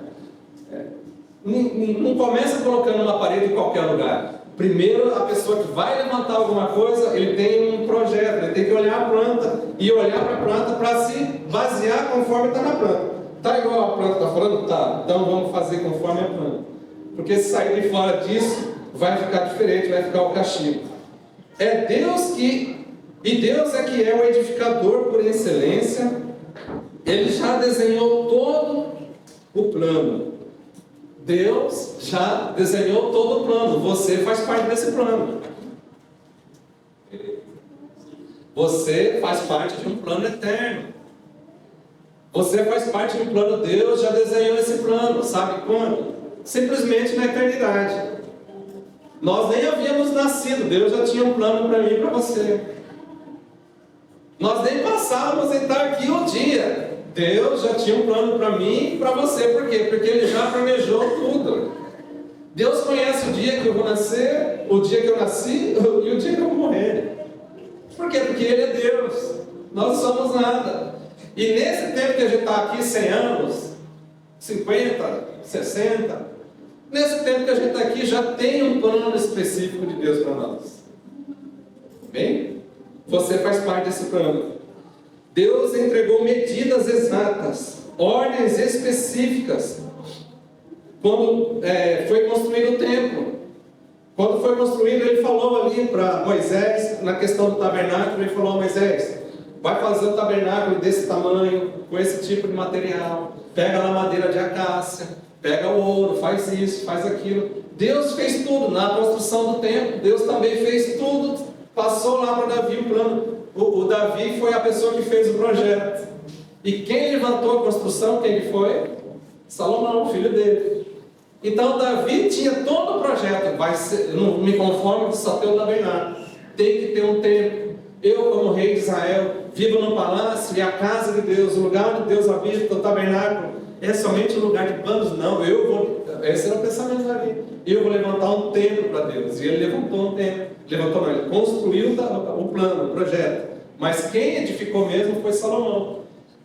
Não começa colocando uma parede em qualquer lugar. Primeiro, a pessoa que vai levantar alguma coisa, ele tem um projeto, ele tem que olhar a planta e olhar para a planta para se basear conforme está na planta. Está igual a planta está falando? Tá. Então vamos fazer conforme a planta. Porque se sair de fora disso, vai ficar diferente, vai ficar o castigo. É Deus e Deus é que é o edificador por excelência. Ele já desenhou todo o plano. Deus já desenhou todo o plano. Você faz parte desse plano. Você faz parte de um plano eterno. Você faz parte de um plano. Deus já desenhou esse plano. Sabe quando? Simplesmente na eternidade. Nós nem havíamos nascido. Deus já tinha um plano para mim e para você. Nós nem passávamos a estar aqui um dia. Deus já tinha um plano para mim e para você. Por quê? Porque Ele já planejou tudo. Deus conhece o dia que eu vou nascer, o dia que eu nasci e o dia que eu vou morrer. Por quê? Porque Ele é Deus. Nós não somos nada. E nesse tempo que a gente está aqui, 100 anos, 50, 60, nesse tempo que a gente está aqui, já tem um plano específico de Deus para nós. Bem? Você faz parte desse plano. Deus entregou medidas exatas, ordens específicas, quando foi construído o templo. Quando foi construído, Ele falou ali para Moisés, na questão do tabernáculo, Ele falou a Moisés, vai fazer o tabernáculo desse tamanho, com esse tipo de material, pega lá madeira de acácia, pega o ouro, faz isso, faz aquilo. Deus fez tudo na construção do templo. Deus também fez tudo. Passou lá para Davi o plano. O Davi foi a pessoa que fez o projeto. E quem levantou a construção, quem que foi? Salomão, o filho dele. Então Davi tinha todo o projeto. Não me conformo de só ter o tabernáculo. Tem que ter um templo. Eu, como rei de Israel, vivo no palácio e a casa de Deus, o lugar onde Deus habita, o tabernáculo, é somente um lugar de panos? Não, esse era o pensamento dali. Eu vou levantar um templo para Deus. E ele levantou um templo. Ele construiu o plano, o projeto. Mas quem edificou mesmo foi Salomão.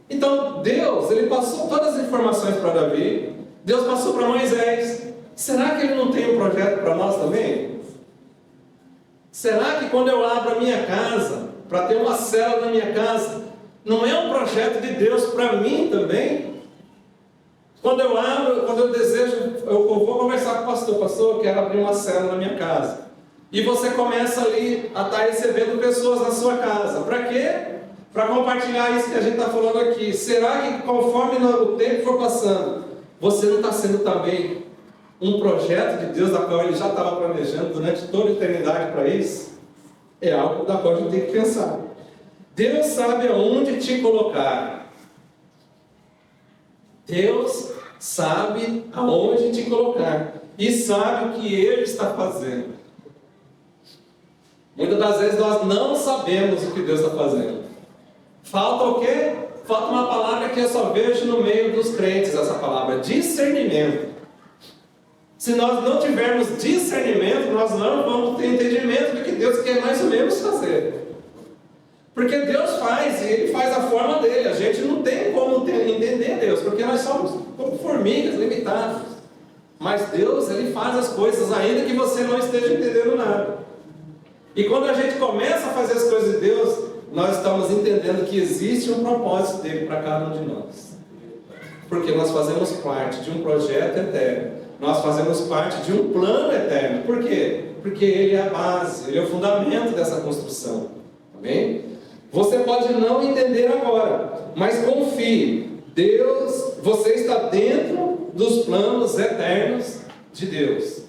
Então Deus, Ele passou todas as informações para Davi. Deus passou para Moisés. Será que Ele não tem um projeto para nós também? Será que quando eu abro a minha casa, para ter uma célula na minha casa, não é um projeto de Deus para mim também? Quando eu abro, quando eu desejo, eu vou conversar com o pastor, pastor, eu quero abrir uma célula na minha casa. E você começa ali a estar recebendo pessoas na sua casa. Para quê? Para compartilhar isso que a gente está falando aqui. Será que conforme o tempo for passando, você não está sendo também um projeto de Deus, da qual Ele já estava planejando durante toda a eternidade para isso? É algo da qual a gente tem que pensar. Deus sabe aonde te colocar. Deus sabe aonde te colocar. E sabe o que Ele está fazendo. Muitas das vezes nós não sabemos o que Deus está fazendo. Falta o quê? Falta uma palavra que eu só vejo no meio dos crentes, essa palavra, discernimento. Se nós não tivermos discernimento, nós não vamos ter entendimento do que Deus quer mais ou menos fazer. Porque Deus faz, e Ele faz a forma dele. A gente não tem como entender Deus, porque nós somos como formigas, limitados. Mas Deus, Ele faz as coisas, ainda que você não esteja entendendo nada. E quando a gente começa a fazer as coisas de Deus, nós estamos entendendo que existe um propósito dele para cada um de nós. Porque nós fazemos parte de um projeto eterno. Nós fazemos parte de um plano eterno. Por quê? Porque Ele é a base, Ele é o fundamento dessa construção. Amém? Você pode não entender agora, mas confie. Deus, você está dentro dos planos eternos de Deus.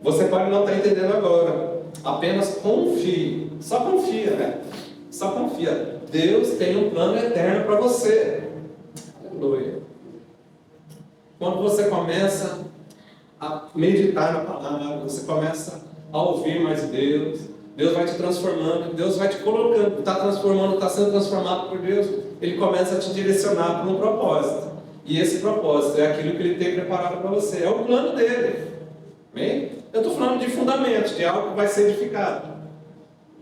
Você pode não estar entendendo agora. Apenas confie. Só confia, né? Só confia. Deus tem um plano eterno para você. Aleluia. Quando você começa a meditar na palavra, você começa a ouvir mais Deus, Deus vai te transformando, Deus vai te colocando, está transformando, está sendo transformado por Deus, Ele começa a te direcionar para um propósito. E esse propósito é aquilo que Ele tem preparado para você. É o plano dele. Amém? Eu estou falando de fundamentos, de algo que vai ser edificado.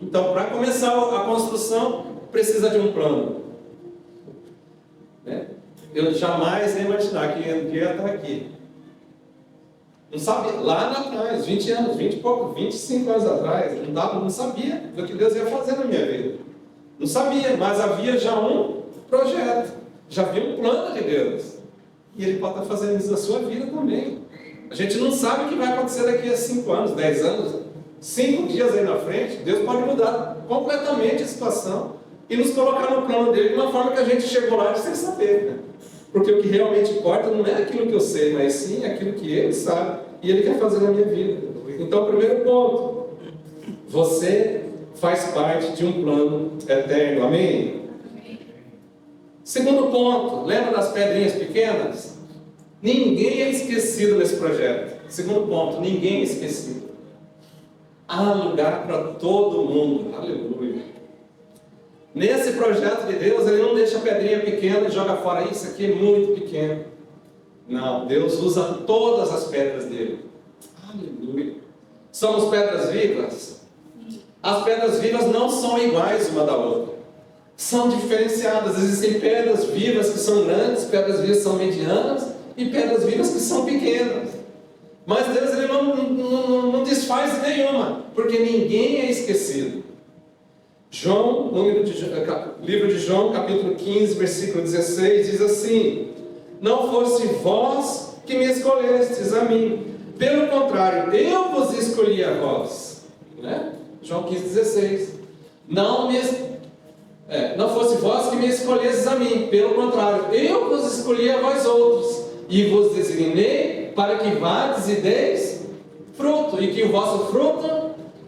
Então, para começar a construção, precisa de um plano. Né? Eu jamais ia imaginar que eu ia estar aqui. Não sabia, lá atrás, 20 anos, 20 e pouco, 25 anos atrás, não sabia do que Deus ia fazer na minha vida. Não sabia, mas havia já um projeto, já havia um plano de Deus. E Ele pode estar fazendo isso na sua vida também. A gente não sabe o que vai acontecer daqui a 5 anos, 10 anos, 5 dias aí na frente. Deus pode mudar completamente a situação e nos colocar no plano dele de uma forma que a gente chegou lá sem saber. Né? Porque o que realmente importa não é aquilo que eu sei, mas sim aquilo que Ele sabe e Ele quer fazer na minha vida. Então, primeiro ponto, você faz parte de um plano eterno. Amém? Segundo ponto, lembra das pedrinhas pequenas? Ninguém é esquecido nesse projeto. Segundo ponto, ninguém é esquecido. Há lugar para todo mundo. Aleluia. Nesse projeto de Deus, Ele não deixa a pedrinha pequena e joga fora. Isso aqui é muito pequeno. Não, Deus usa todas as pedras dele. Aleluia. Somos pedras vivas? As pedras vivas não são iguais uma da outra. São diferenciadas. Existem pedras vivas que são grandes, pedras vivas que são medianas e pedras vivas que são pequenas. Mas Deus Ele não desfaz nenhuma, porque ninguém é esquecido. João, livro de João, capítulo 15, versículo 16, diz assim: não fosse vós que me escolhestes a mim, pelo contrário, eu vos escolhi a vós. Né? João 15, 16. Não fosse vós que me escolhestes a mim, pelo contrário, eu vos escolhi a vós outros, e vos designei para que vades e deis fruto, e que o vosso fruto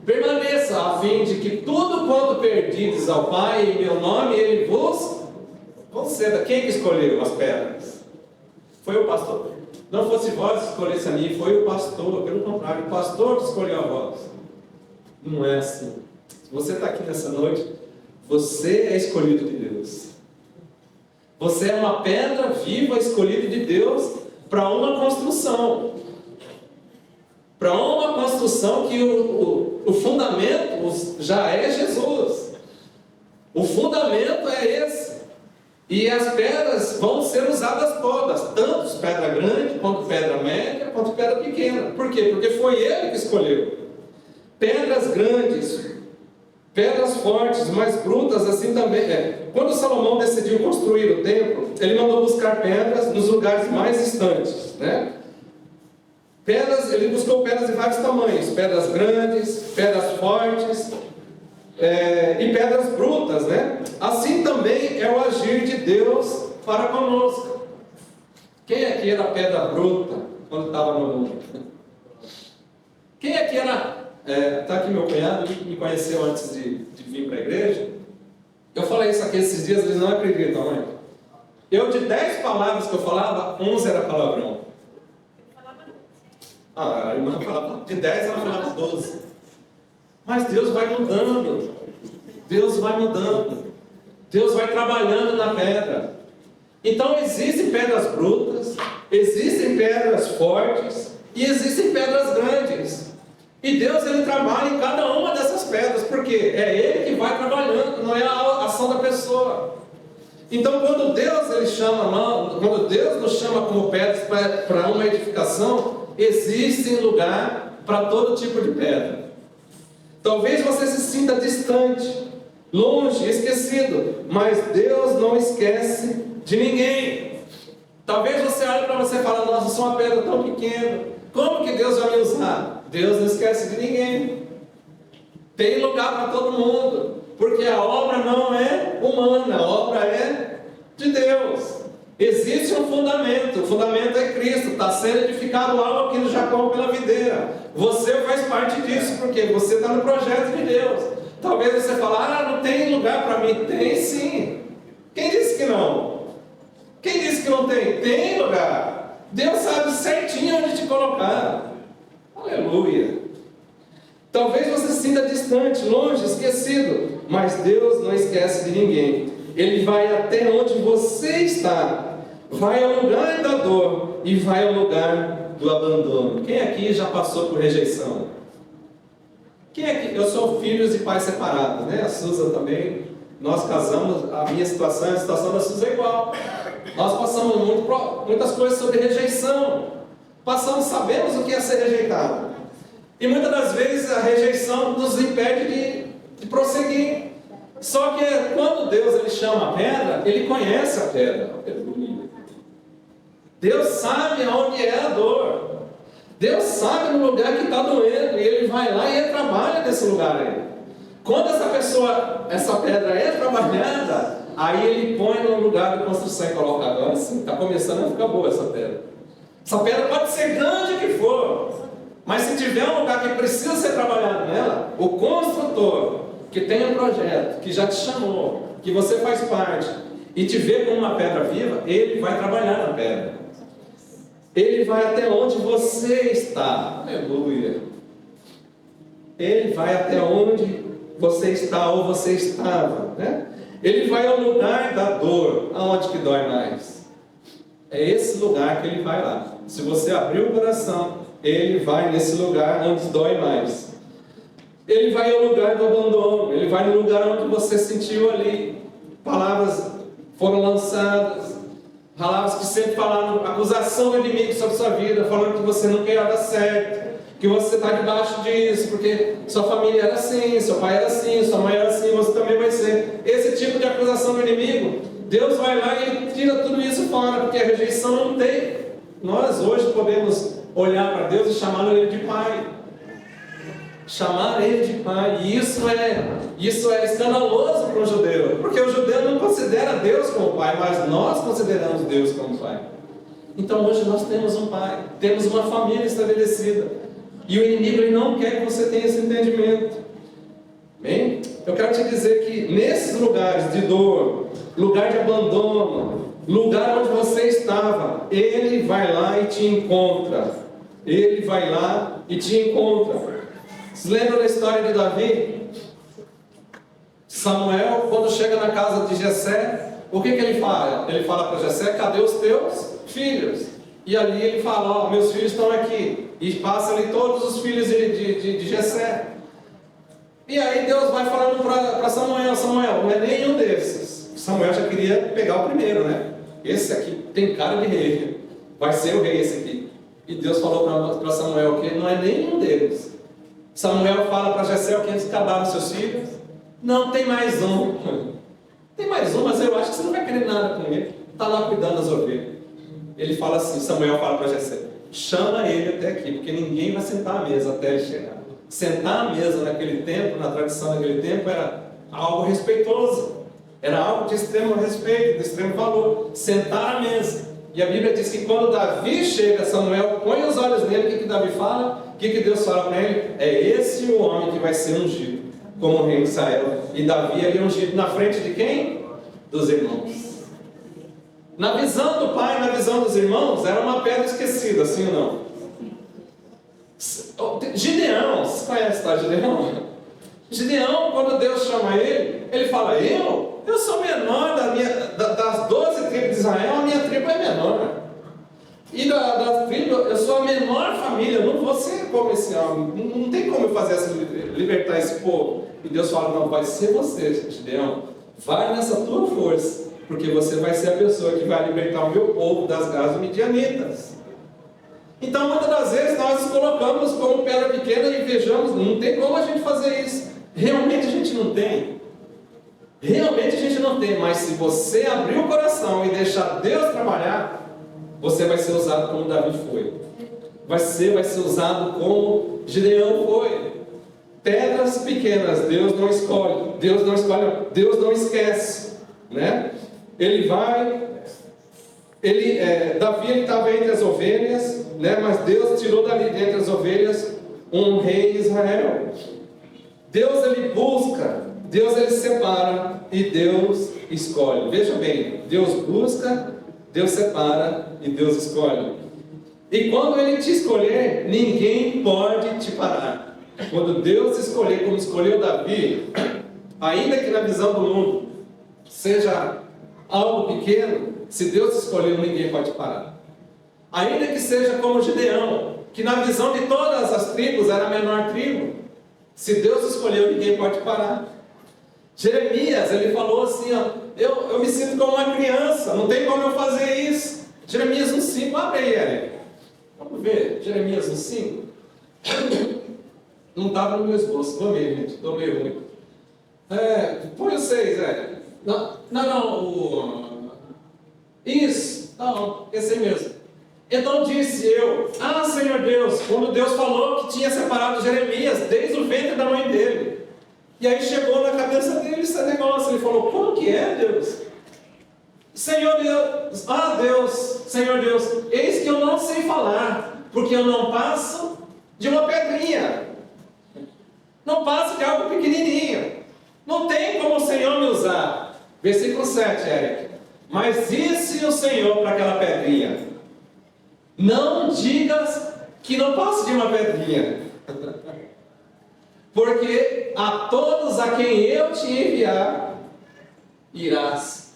permaneça, a fim de que tudo quanto perdides ao Pai em meu nome, Ele vos conceda. Quem que escolheu as pedras? Foi o pastor. Não fosse vós que escolhesse a mim, foi o pastor. Pelo contrário, o pastor que escolheu a vós. Não é assim. Se você está aqui nessa noite, você é escolhido de Deus. Você é uma pedra viva escolhida de Deus para uma construção. Para uma construção que o fundamento já é Jesus. O fundamento é esse. E as pedras vão ser usadas todas, tanto pedra grande, quanto pedra média, quanto pedra pequena. Por quê? Porque foi Ele que escolheu. Pedras grandes, pedras fortes, mas brutas assim também. Quando Salomão decidiu construir o templo, ele mandou buscar pedras nos lugares mais distantes, né? Pedras, ele buscou pedras de vários tamanhos, pedras grandes, pedras fortes, e pedras brutas, né? Assim também é o agir de Deus para conosco. Quem aqui era pedra bruta quando estava no mundo? Quem aqui era... Está aqui meu cunhado, ele me conheceu antes de vir para a igreja. Eu falei isso aqui esses dias, eles não acreditam, mãe. Eu, de 10 palavras que eu falava, 11 era palavrão. A irmã falava, de 10 ela falava 12. Mas Deus vai mudando. Deus vai mudando. Deus vai trabalhando na pedra. Então existem pedras brutas, existem pedras fortes e existem pedras grandes. E Deus, ele trabalha em cada uma dessas pedras, porque é Ele que vai trabalhando, não é a ação da pessoa. Então, quando Deus nos chama como pedras para uma edificação, existe lugar para todo tipo de pedra. Talvez você se sinta distante, longe, esquecido, mas Deus não esquece de ninguém. Talvez você olhe para você e fale, nossa, eu sou uma pedra tão pequena, como que Deus vai me usar? Deus não esquece de ninguém. Tem lugar para todo mundo, porque a obra não é humana, a obra é de Deus. Existe um fundamento, o fundamento é Cristo, está sendo edificado algo aqui no Jacó pela videira. Você faz parte disso, porque você está no projeto de Deus. Talvez você fale, não tem lugar para mim. Tem sim. Quem disse que não? Quem disse que não tem? Tem lugar. Deus sabe certinho onde te colocar. Aleluia. Talvez você se sinta distante, longe, esquecido, mas Deus não esquece de ninguém. Ele vai até onde você está, vai ao lugar da dor e vai ao lugar do abandono. Quem aqui já passou por rejeição? Quem aqui? Eu sou filhos e pais separados, né? A Suza também. Nós casamos, a minha situação, a situação da Suza é igual. Nós passamos muitas coisas sobre rejeição. Sabemos o que é ser rejeitado. E muitas das vezes a rejeição nos impede de prosseguir. Só que quando Deus ele chama a pedra, Ele conhece a pedra. Deus sabe aonde é a dor. Deus sabe no lugar que está doendo. E Ele vai lá e Ele trabalha nesse lugar aí. Quando essa pedra é trabalhada, aí Ele põe no lugar de construção e coloca agora assim. Está começando a ficar boa essa pedra. Essa pedra pode ser grande que for. Mas se tiver um lugar que precisa ser trabalhado nela, o construtor que tem um projeto, que já te chamou, que você faz parte, e te vê como uma pedra viva, ele vai trabalhar na pedra. Ele vai até onde você está. Aleluia. Ele vai até onde você está ou você estava, né? Ele vai ao lugar da dor, aonde que dói mais. É esse lugar que ele vai lá. Se você abrir o coração, ele vai nesse lugar onde dói mais. Ele vai ao lugar do abandono. Ele vai no lugar onde você sentiu ali. Palavras foram lançadas. Palavras que sempre falaram acusação do inimigo sobre sua vida. Falando que você não quer dar certo. Que você está debaixo disso. Porque sua família era assim, seu pai era assim, sua mãe era assim, você também vai ser. Esse tipo de acusação do inimigo, Deus vai lá e tira tudo isso fora. Porque a rejeição não tem. Nós hoje podemos olhar para Deus e chamar Ele de Pai. Chamar Ele de Pai. E isso é escandaloso para um judeu. Porque o judeu não considera Deus como Pai, mas nós consideramos Deus como Pai. Então hoje nós temos um Pai, temos uma família estabelecida. E o inimigo ele não quer que você tenha esse entendimento. Bem, eu quero te dizer que nesses lugares de dor, lugar de abandono, lugar onde você estava, Ele vai lá e te encontra. Ele vai lá e te encontra. Vocês lembram da história de Davi? Samuel, quando chega na casa de Jessé, o que ele fala? Ele fala para Jessé, cadê os teus filhos? E ali ele fala, meus filhos estão aqui. E passa ali todos os filhos de Jessé. E aí Deus vai falando para Samuel, não é nenhum desses. Samuel já queria pegar o primeiro, né? Esse aqui tem cara de rei, vai ser o rei esse aqui. E Deus falou para Samuel que não é nenhum deles. Samuel fala para Jessé que eles acabaram seus filhos. Não, tem mais um. Tem mais um, mas eu acho que você não vai querer nada com ele. Está lá cuidando das ovelhas. Ele fala assim, Samuel fala para Jessé, chama ele até aqui, porque ninguém vai sentar à mesa até ele chegar. Sentar à mesa naquele tempo, na tradição daquele tempo, era algo respeitoso. Era algo de extremo respeito, de extremo valor. Sentar à mesa. E a Bíblia diz que quando Davi chega, Samuel põe os olhos nele, o que Davi fala? O que Deus fala para ele? É esse o homem que vai ser ungido como rei de Israel. E Davi ali ungido na frente de quem? Dos irmãos. Na visão do pai, na visão dos irmãos, era uma pedra esquecida, sim ou não? Gideão, você conhece, tá, Gideão? Gideão, quando Deus chama ele, ele fala, eu sou menor das 12 tribos de Israel, a minha tribo é menor. E das tribos, eu sou a menor família, eu não vou ser como esse homem, não tem como eu fazer libertar esse povo. E Deus fala, não, vai ser você, Gideão, vai nessa tua força, porque você vai ser a pessoa que vai libertar o meu povo das garras midianitas. Então, muitas das vezes, nós nos colocamos como pedra pequena e vejamos, não tem como a gente fazer isso. Realmente a gente não tem. Realmente a gente não tem, mas se você abrir o coração e deixar Deus trabalhar, você vai ser usado como Davi foi. Vai ser usado como Gideão foi. Pedras pequenas, Deus não escolhe. Deus não esquece. Né? Davi estava entre as ovelhas, né? Mas Deus tirou dali dentre as ovelhas um rei de Israel. Deus ele busca, Deus ele separa e Deus escolhe. Veja bem, Deus busca, Deus separa e Deus escolhe. E quando ele te escolher, ninguém pode te parar. Quando Deus escolher, como escolheu Davi, ainda que na visão do mundo seja algo pequeno, se Deus escolheu, ninguém pode parar. Ainda que seja como Gideão, que na visão de todas as tribos era a menor tribo, se Deus escolheu, ninguém pode parar. Jeremias, ele falou assim, ó, eu me sinto como uma criança, não tem como eu fazer isso. Jeremias 1,5, abre aí, Eric. Vamos ver, Jeremias 1,5. Não estava no meu esboço, tô meio ruim. Põe o 6, Eric. Isso, não, esse aí mesmo. Então disse eu, Senhor Deus, quando Deus falou que tinha separado Jeremias desde o ventre da mãe dele. E aí chegou na cabeça dele esse negócio, ele falou, como que é, Deus? Senhor Deus, Deus, Senhor Deus, eis que eu não sei falar, porque eu não passo de uma pedrinha. Não passo de algo pequenininho. Não tem como o Senhor me usar. Versículo 7, Eric. Mas disse o Senhor para aquela pedrinha, não digas que não passo de uma pedrinha, porque a todos a quem eu te enviar, irás.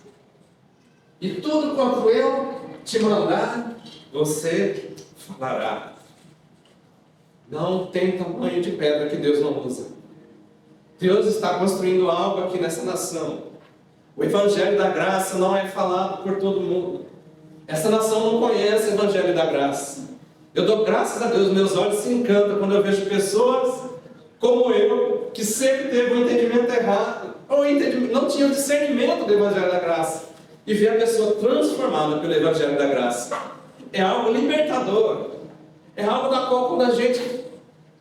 E tudo quanto eu te mandar, você falará. Não tem tamanho de pedra que Deus não usa. Deus está construindo algo aqui nessa nação. O Evangelho da Graça não é falado por todo mundo. Essa nação não conhece o Evangelho da Graça. Eu dou graças a Deus, meus olhos se encantam quando eu vejo pessoas como eu, que sempre teve um entendimento errado, ou não tinha o discernimento do Evangelho da Graça, e ver a pessoa transformada pelo Evangelho da Graça. É algo libertador. É algo da qual, quando a gente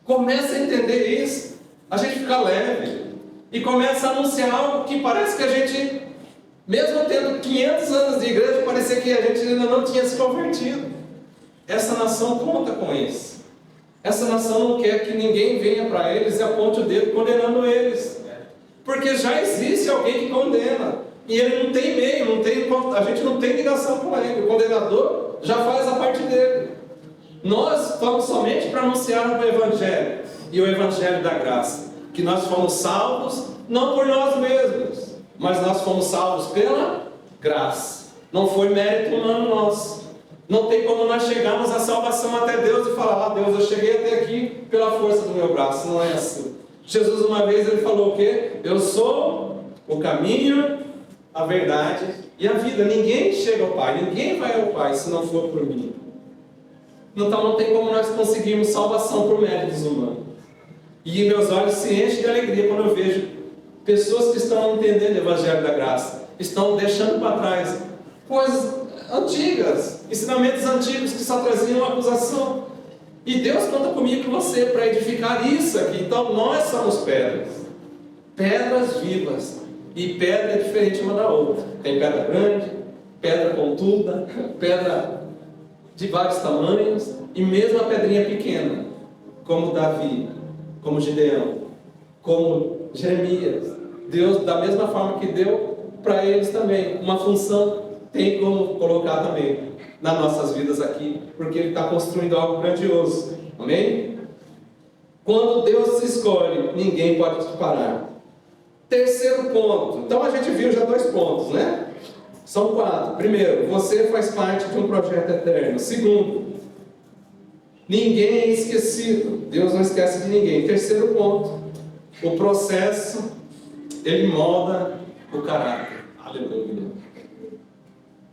começa a entender isso, a gente fica leve e começa a anunciar algo que parece que a gente, mesmo tendo 500 anos de igreja, parecia que a gente ainda não tinha se convertido. Essa nação conta com isso. Essa nação não quer que ninguém venha para eles e aponte o dedo condenando eles, porque já existe alguém que condena e ele não tem meio, a gente não tem ligação com ele. O condenador já faz a parte dele. Nós estamos somente para anunciar o Evangelho e o Evangelho da Graça, que nós fomos salvos não por nós mesmos, mas nós fomos salvos pela graça. Não foi mérito humano nosso. Não tem como nós chegarmos à salvação até Deus e falar, Deus, eu cheguei até aqui pela força do meu braço. Não é assim. Jesus uma vez ele falou o quê? Eu sou o caminho, a verdade e a vida. Ninguém chega ao Pai, ninguém vai ao Pai se não for por mim. Então não tem como nós conseguirmos salvação por méritos humanos. E meus olhos se enchem de alegria quando eu vejo pessoas que estão entendendo o Evangelho da Graça, estão deixando para trás coisas antigas, ensinamentos antigos que só traziam acusação. E Deus conta comigo e com você para edificar isso aqui. Então nós somos pedras, pedras vivas. E pedra é diferente uma da outra. Tem pedra grande, pedra pontuda, pedra de vários tamanhos, e mesmo a pedrinha pequena, como Davi, como Gideão, como Jeremias. Deus, da mesma forma que deu para eles também uma função, tem como colocar também nas nossas vidas aqui, porque Ele está construindo algo grandioso. Amém? Quando Deus se escolhe, ninguém pode te parar. Terceiro ponto. Então a gente viu já 2 pontos, né? São 4. Primeiro, você faz parte de um projeto eterno. Segundo, ninguém é esquecido. Deus não esquece de ninguém. Terceiro ponto, o processo, ele molda o caráter. Aleluia.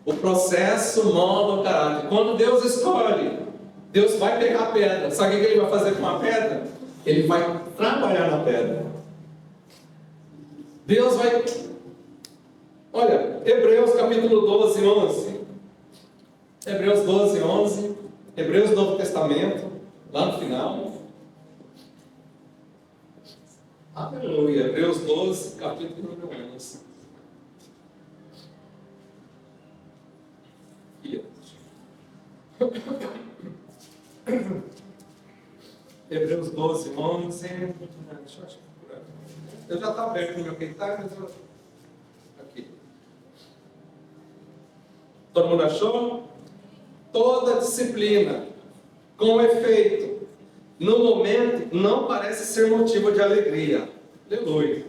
O processo molda o caráter. Quando Deus escolhe, Deus vai pegar a pedra. Sabe o que Ele vai fazer com a pedra? Ele vai trabalhar na pedra. Deus vai... Olha, Hebreus capítulo 12, 11. Hebreus 12, 11. Hebreus Novo Testamento, lá no final. Aleluia. Hebreus 12, capítulo 11. Hebreus 12, 11. Eu já está aberto no meu queitar, mas eu... Aqui. Todo mundo achou? Toda disciplina, com efeito, no momento, não parece ser motivo de alegria. Aleluia.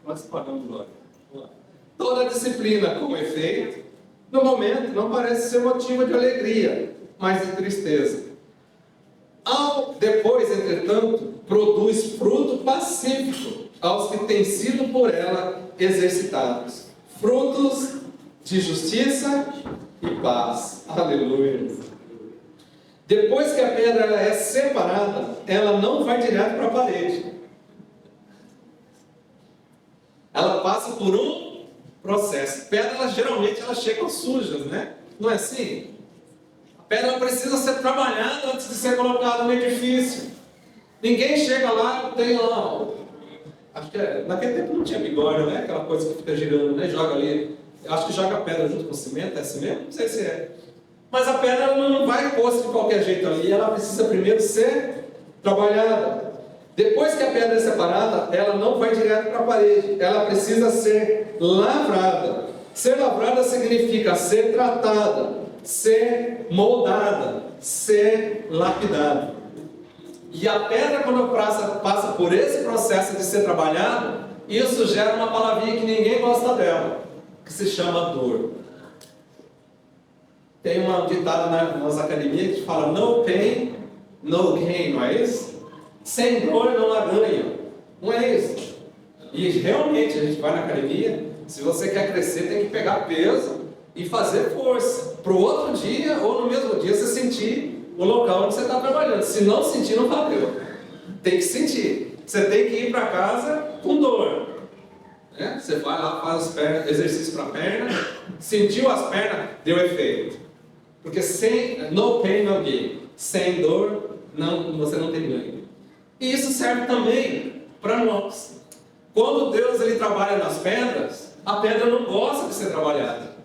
Nós paramos glória. Toda disciplina, com efeito, no momento, não parece ser motivo de alegria, mas de tristeza. Depois, entretanto, produz fruto pacífico aos que têm sido por ela exercitados. Frutos de justiça e paz. Aleluia. Depois que a pedra ela é separada, ela não vai direto para a parede. Ela passa por um processo. Pedras geralmente elas chegam sujas, né? Não é assim? A pedra precisa ser trabalhada antes de ser colocada no edifício. Ninguém chega lá, tem lá. Acho que naquele tempo não tinha bigorna, né? Aquela coisa que fica girando, né? Joga ali. Acho que joga a pedra junto com o cimento, é assim mesmo? Não sei se é. Mas a pedra não vai posta de qualquer jeito ali, ela precisa primeiro ser trabalhada. Depois que a pedra é separada, ela não vai direto para a parede, ela precisa ser lavrada. Ser lavrada significa ser tratada, ser moldada, ser lapidada. E a pedra, quando passa por esse processo de ser trabalhada, isso gera uma palavrinha que ninguém gosta dela, que se chama dor. Tem uma ditada nas academias que fala no pain, no gain, não é isso? Sem dor não há ganho. Não é isso. E realmente a gente vai na academia, se você quer crescer, tem que pegar peso e fazer força. Para o outro dia ou no mesmo dia você sentir o local onde você está trabalhando. Se não sentir, não valeu. Tem que sentir. Você tem que ir para casa com dor. Né? Você vai lá, faz as pernas, exercício para a perna, sentiu as pernas, deu efeito. Porque sem no pain, no gain. Sem dor, você não tem ganho. E isso serve também para nós. Quando Deus ele trabalha nas pedras, a pedra não gosta de ser trabalhada.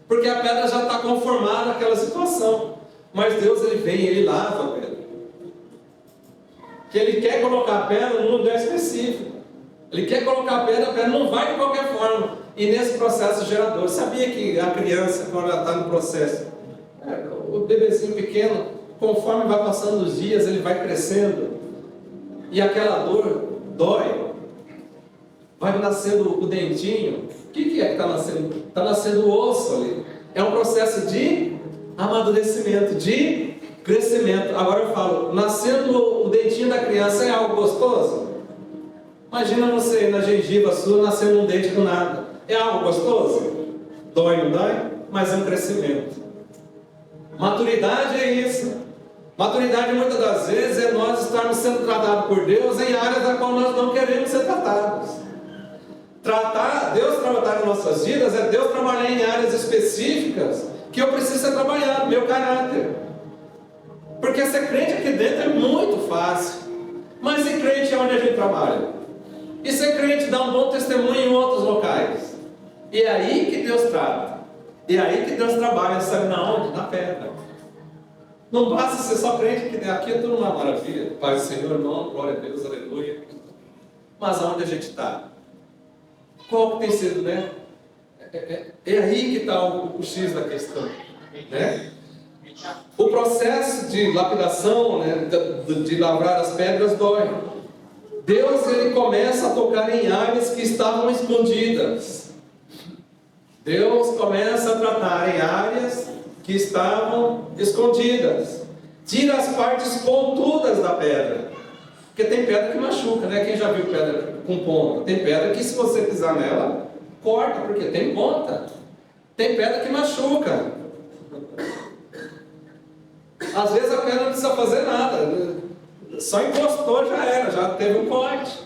Porque a pedra já está conformada naquela situação. Mas Deus ele vem e ele lava a pedra. Que ele quer colocar a pedra num lugar específico. Ele quer colocar a pedra não vai de qualquer forma. E nesse processo gerador, sabia que a criança, quando ela está no processo, o bebezinho pequeno, conforme vai passando os dias, ele vai crescendo. E aquela dor dói. Vai nascendo o dentinho. O que é que está nascendo? Está nascendo o osso ali. É um processo de amadurecimento, de crescimento. Agora eu falo, nascendo o dentinho da criança é algo gostoso? Imagina você na gengiva sua nascendo um dente do nada. É algo gostoso? Dói, não dói? Mas é um crescimento. Maturidade é isso. Maturidade, muitas das vezes, é nós estarmos sendo tratados por Deus em áreas da qual nós não queremos ser tratados. Deus tratar em nossas vidas é Deus trabalhar em áreas específicas que eu preciso ser trabalhado, meu caráter. Porque ser crente aqui dentro é muito fácil. Mas ser crente é onde a gente trabalha. E ser crente dá um bom testemunho em outros locais. E é aí que Deus trata. E é aí que Deus trabalha, sabe na onde? Na pedra. Não basta ser só crente, que aqui é tudo uma maravilha. Pai do Senhor, não, glória a Deus, aleluia. Mas aonde a gente está? Qual que tem sido, né? É aí que está o X da questão, né? O processo de lapidação, né, de lavrar as pedras dói. Deus, ele começa a tocar em áreas que estavam escondidas. Deus começa a tratar em áreas que estavam escondidas. Tira as partes pontudas da pedra. Porque tem pedra que machuca, né? Quem já viu pedra com ponta? Tem pedra que, se você pisar nela, corta, porque tem ponta. Tem pedra que machuca. Às vezes a pedra não precisa fazer nada. Só encostou, já era, já teve um corte.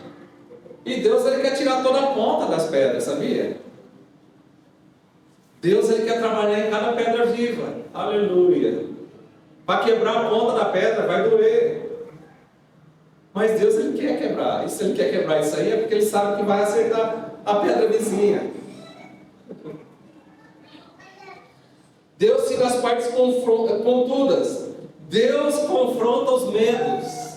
E Deus, ele quer tirar toda a ponta das pedras, sabia? Deus, ele quer trabalhar em cada pedra viva. Aleluia. Para quebrar a ponta da pedra vai doer. Mas Deus, ele quer quebrar. E se ele quer quebrar isso aí, é porque ele sabe que vai acertar a pedra vizinha. Deus tira as partes pontudas. Deus confronta os medos.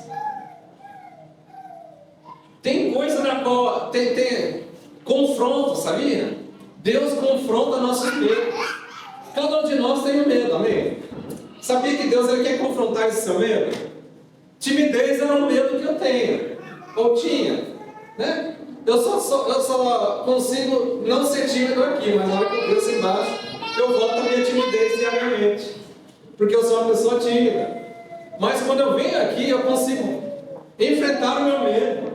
Tem coisa na qual tem confronto, sabia? Deus confronta nossos medos. Cada um de nós tem um medo, amém? Sabia que Deus, ele quer confrontar esse seu medo? Timidez era um medo que eu tenho, ou tinha, né? Eu só consigo não ser tímido aqui, mas na hora que eu desço embaixo, eu volto a minha timidez diariamente, porque eu sou uma pessoa tímida. Mas quando eu venho aqui, eu consigo enfrentar o meu medo.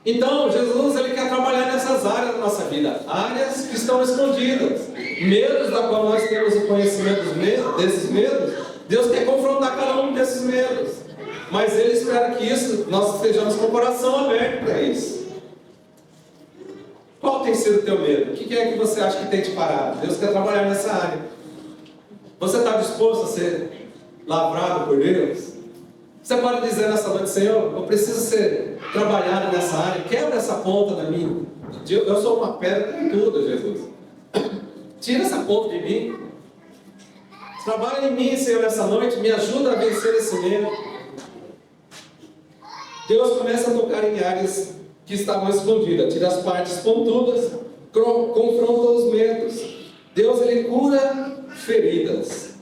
Então, Jesus, ele quer trabalhar nessas áreas da nossa vida, áreas que estão escondidas, medos da qual nós temos o conhecimento desses medos. Deus quer confrontar cada um desses medos. Mas Ele espera que nós estejamos com o coração aberto para isso. Qual tem sido o teu medo? O que é que você acha que tem te parado? Deus quer trabalhar nessa área. Você está disposto a ser lavrado por Deus? Você pode dizer nessa noite: Senhor, eu preciso ser trabalhado nessa área. Quebra essa ponta da minha. Eu sou uma pedra em tudo, Jesus. Tira essa ponta de mim. Trabalha em mim, Senhor, nessa noite. Me ajuda a vencer esse medo. Deus começa a tocar em áreas que estavam escondidas, tira as partes pontudas, confronta os medos. Deus, ele cura feridas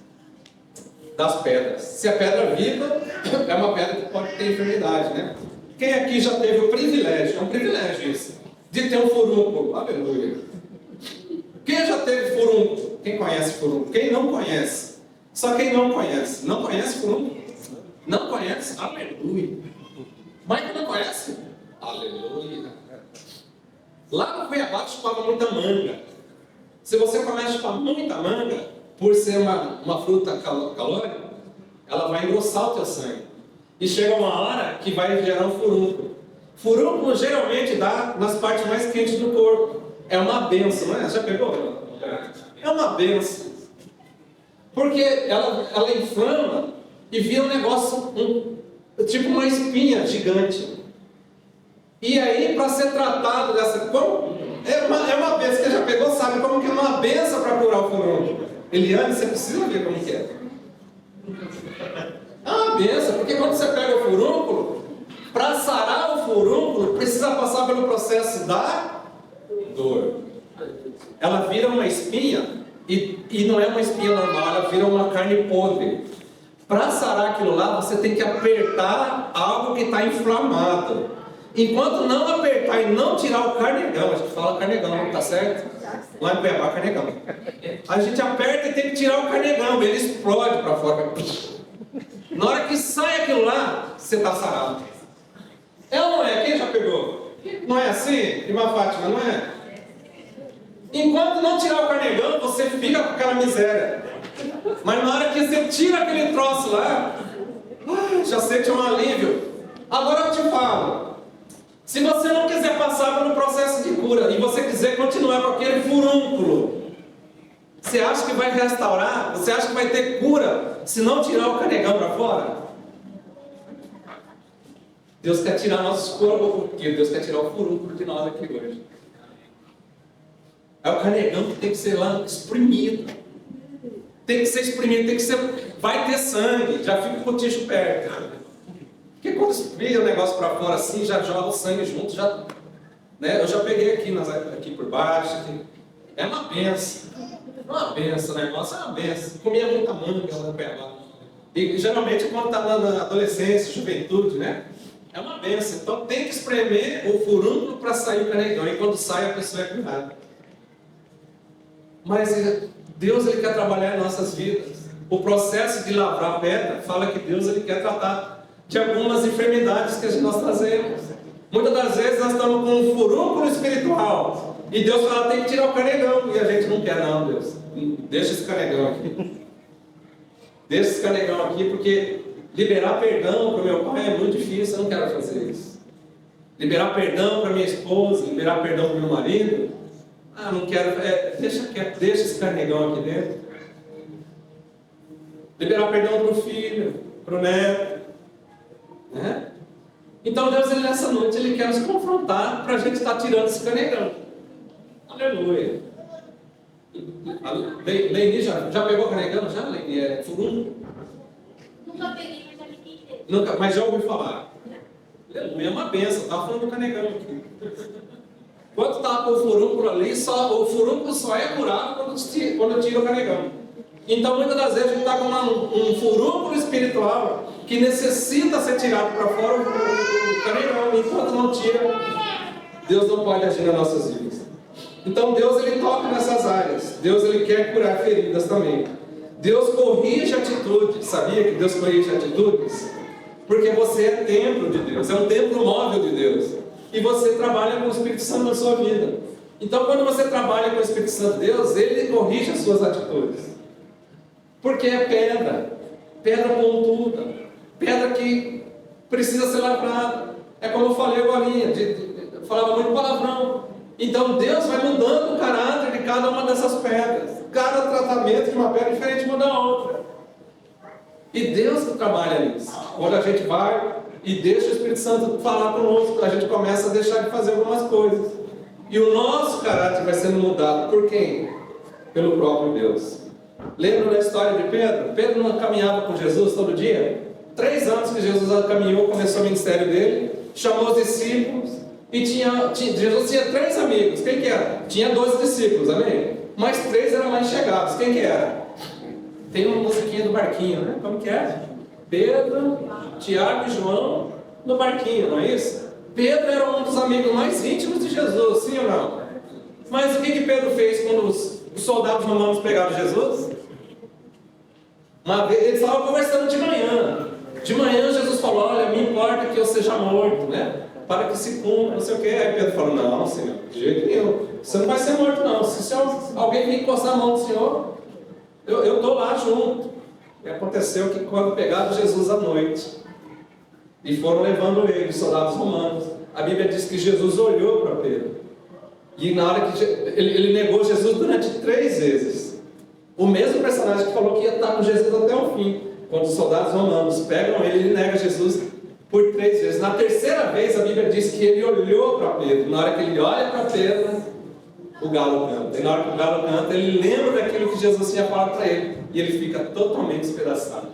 das pedras. Se a pedra viva, é uma pedra que pode ter enfermidade, né? Quem aqui já teve o privilégio, é um privilégio isso, de ter um furúnculo? Aleluia. Quem já teve furúnculo? Quem conhece furúnculo? Quem não conhece? Só quem não conhece. Não conhece furúnculo? Não conhece? Aleluia. Mas não conhece? Aleluia. Lá no Cuiabá chupava muita manga. Se você começa a chupar muita manga, por ser uma fruta calórica, ela vai engrossar o teu sangue. E chega uma hora que vai gerar um furúnculo. Furúnculo geralmente dá nas partes mais quentes do corpo. É uma benção, não é? Já pegou? É uma benção. Porque ela inflama e vira um negócio, tipo uma espinha gigante. E aí, para ser tratado dessa... É uma benção. Quem já pegou sabe como que é uma benção para curar o furúnculo. Eliane, você precisa ver como que é. É uma benção, porque quando você pega o furúnculo, para sarar o furúnculo, precisa passar pelo processo da dor. Ela vira uma espinha, e não é uma espinha normal, ela vira uma carne podre. Para sarar aquilo lá, você tem que apertar algo que está inflamado. Enquanto não apertar e não tirar o carnegão, a gente fala carnegão, não está certo? Lá em Cuiabá, carnegão. A gente aperta e tem que tirar o carnegão, ele explode para fora. Na hora que sai aquilo lá, você está sarado. É ou não é? Quem já pegou? Não é assim, irmã Fátima, não é? Enquanto não tirar o carnegão, você fica com aquela miséria. Mas na hora que você tira aquele troço lá, Já sente um alívio. Agora eu te falo, se você não quiser passar pelo processo de cura e você quiser continuar com aquele furúnculo, você acha que vai restaurar? Você acha que vai ter cura se não tirar o canegão para fora? Deus quer tirar nossos corpos, porque Deus quer tirar o furúnculo de nós aqui hoje. É o canegão que tem que ser lá exprimido. Tem que ser exprimido, tem que ser. Vai ter sangue, já fica com o ticho perto. Porque quando espirra o negócio para fora assim, já joga o sangue junto, já. Né? Eu já peguei aqui por baixo. Aqui. É uma benção. É uma benção, o negócio é uma benção. Comia muita manga lá no pé lá. E geralmente quando está na adolescência, juventude, né? É uma benção. Então tem que espremer o furúnculo para sair o canegão. E quando sai a pessoa é curada. Mas Deus ele quer trabalhar em nossas vidas. O processo de lavrar a pedra fala que Deus ele quer tratar de algumas enfermidades que nós trazemos. Muitas das vezes nós estamos com um furúnculo espiritual. E Deus fala, tem que tirar o canegão. E a gente não quer não, Deus. Deixa esse canegão aqui. Deixa esse canegão aqui, porque liberar perdão para o meu pai é muito difícil, eu não quero fazer isso. Liberar perdão para minha esposa, liberar perdão para o meu marido, não quero, deixa esse canegão aqui dentro. Liberar perdão para o filho, para o neto. Né? Então Deus, ele, nessa noite, ele quer nos confrontar para a gente estar tirando esse canegão. Aleluia. Leini já pegou canegão? Já, Leini? É furúnculo? Nunca peguei, mas já fiquei inteiro. Nunca, mas já ouvi falar. Aleluia, é uma benção. Estava falando do canegão aqui. Quando estava com o furúnculo ali, o furúnculo só é curado quando tira o canegão. Então, muitas das vezes, a gente está com um furúnculo espiritual que necessita ser tirado para fora o canegão. Enquanto não tira, Deus não pode agir nas nossas vidas. Então, Deus ele toca nessas áreas. Deus ele quer curar feridas também. Deus corrige atitudes. Sabia que Deus corrige atitudes? Porque você é templo de Deus. É um templo móvel de Deus. E você trabalha com o Espírito Santo na sua vida. Então, quando você trabalha com o Espírito Santo de Deus, ele corrige as suas atitudes. Porque é pedra pontuda, pedra que precisa ser lavrada. É como eu falei agora, falava muito palavrão. Então Deus vai mudando o caráter de cada uma dessas pedras. Cada tratamento de uma pedra diferente muda a outra. E Deus que trabalha nisso. Quando a gente vai e deixa o Espírito Santo falar conosco, a gente começa a deixar de fazer algumas coisas. E o nosso caráter vai sendo mudado por quem? Pelo próprio Deus. Lembra da história de Pedro? Pedro não caminhava com Jesus todo dia? 3 anos que Jesus caminhou, começou o ministério dele, chamou os discípulos, e Jesus tinha 3 amigos. Quem que era? Tinha 12 discípulos, amém? Mas 3 eram mais chegados. Quem que era? Tem uma musiquinha do barquinho, né? Como que é? Pedro, Tiago e João no barquinho, não é isso? Pedro era um dos amigos mais íntimos de Jesus, sim ou não? Mas o que Pedro fez quando os soldados romanos pegaram Jesus? Uma vez, eles estavam conversando de manhã. De manhã Jesus falou, olha, me importa que eu seja morto, né? Para que se cumpra, não sei o quê. Aí Pedro falou, não, Senhor, de jeito nenhum. Você não vai ser morto, não. Se alguém vir encostar a mão do Senhor, eu estou lá junto. E aconteceu que quando pegaram Jesus à noite, e foram levando ele, os soldados romanos, a Bíblia diz que Jesus olhou para Pedro. E na hora que ele negou Jesus durante 3 vezes. O mesmo personagem que falou que ia estar com Jesus até o fim. Quando os soldados romanos pegam ele, ele nega Jesus por 3 vezes. Na 3ª vez, a Bíblia diz que ele olhou para Pedro. Na hora que ele olha para Pedro, o galo canta. E na hora que o galo canta, ele lembra daquilo que Jesus tinha falado para ele. E ele fica totalmente despedaçado.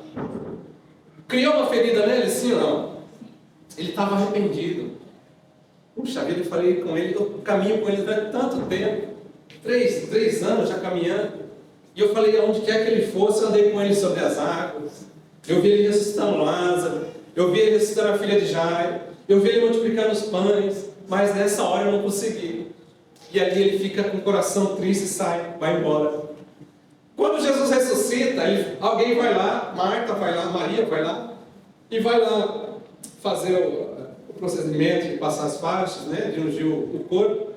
Criou uma ferida nele, sim ou não? Ele estava arrependido. Puxa vida, eu falei com ele, eu caminho com ele durante tanto tempo. 3 anos já caminhando. E eu falei, aonde quer que ele fosse, eu andei com ele sobre as águas. Eu vi ele ressuscitando Lázaro. Eu vi ele ressuscitando a filha de Jairo. Eu vi ele multiplicando os pães. Mas nessa hora eu não consegui. E ali ele fica com o coração triste e vai embora. Quando Jesus ressuscita, alguém vai lá, Marta vai lá, Maria vai lá, e vai lá fazer o procedimento de passar as faixas, né, de ungir o corpo.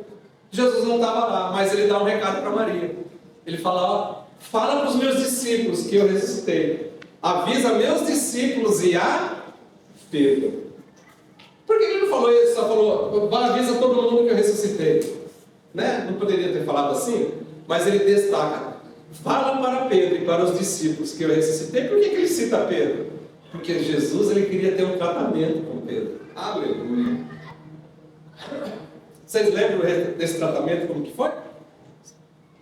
Jesus não estava lá, mas ele dá um recado para Maria. Ele fala, fala para os meus discípulos que eu ressuscitei. avisa meus discípulos e a Pedro. Por que ele não falou isso? Só falou, avisa todo mundo que eu ressuscitei. Né? Não poderia ter falado assim? Mas ele destaca, fala para Pedro e para os discípulos que eu ressuscitei. Por que ele cita Pedro? Porque Jesus ele queria ter um tratamento com Pedro. Aleluia. Vocês lembram desse tratamento, como que foi?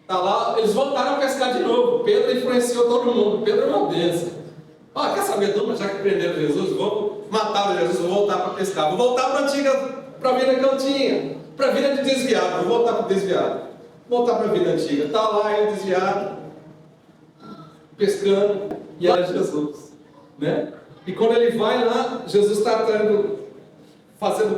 Tá lá, eles voltaram a pescar de novo. Pedro influenciou todo mundo. Pedro é uma bênção. Ó, quer saber de uma? Já que prenderam Jesus, vou matar Jesus, vou voltar para pescar. Vou voltar para a antiga, para a vida que eu tinha. Para a vida de desviado, vou voltar para o desviado. Voltar para a vida antiga. Está lá ele desviado, pescando, e era Jesus. Né? E quando ele vai lá, Jesus está fazendo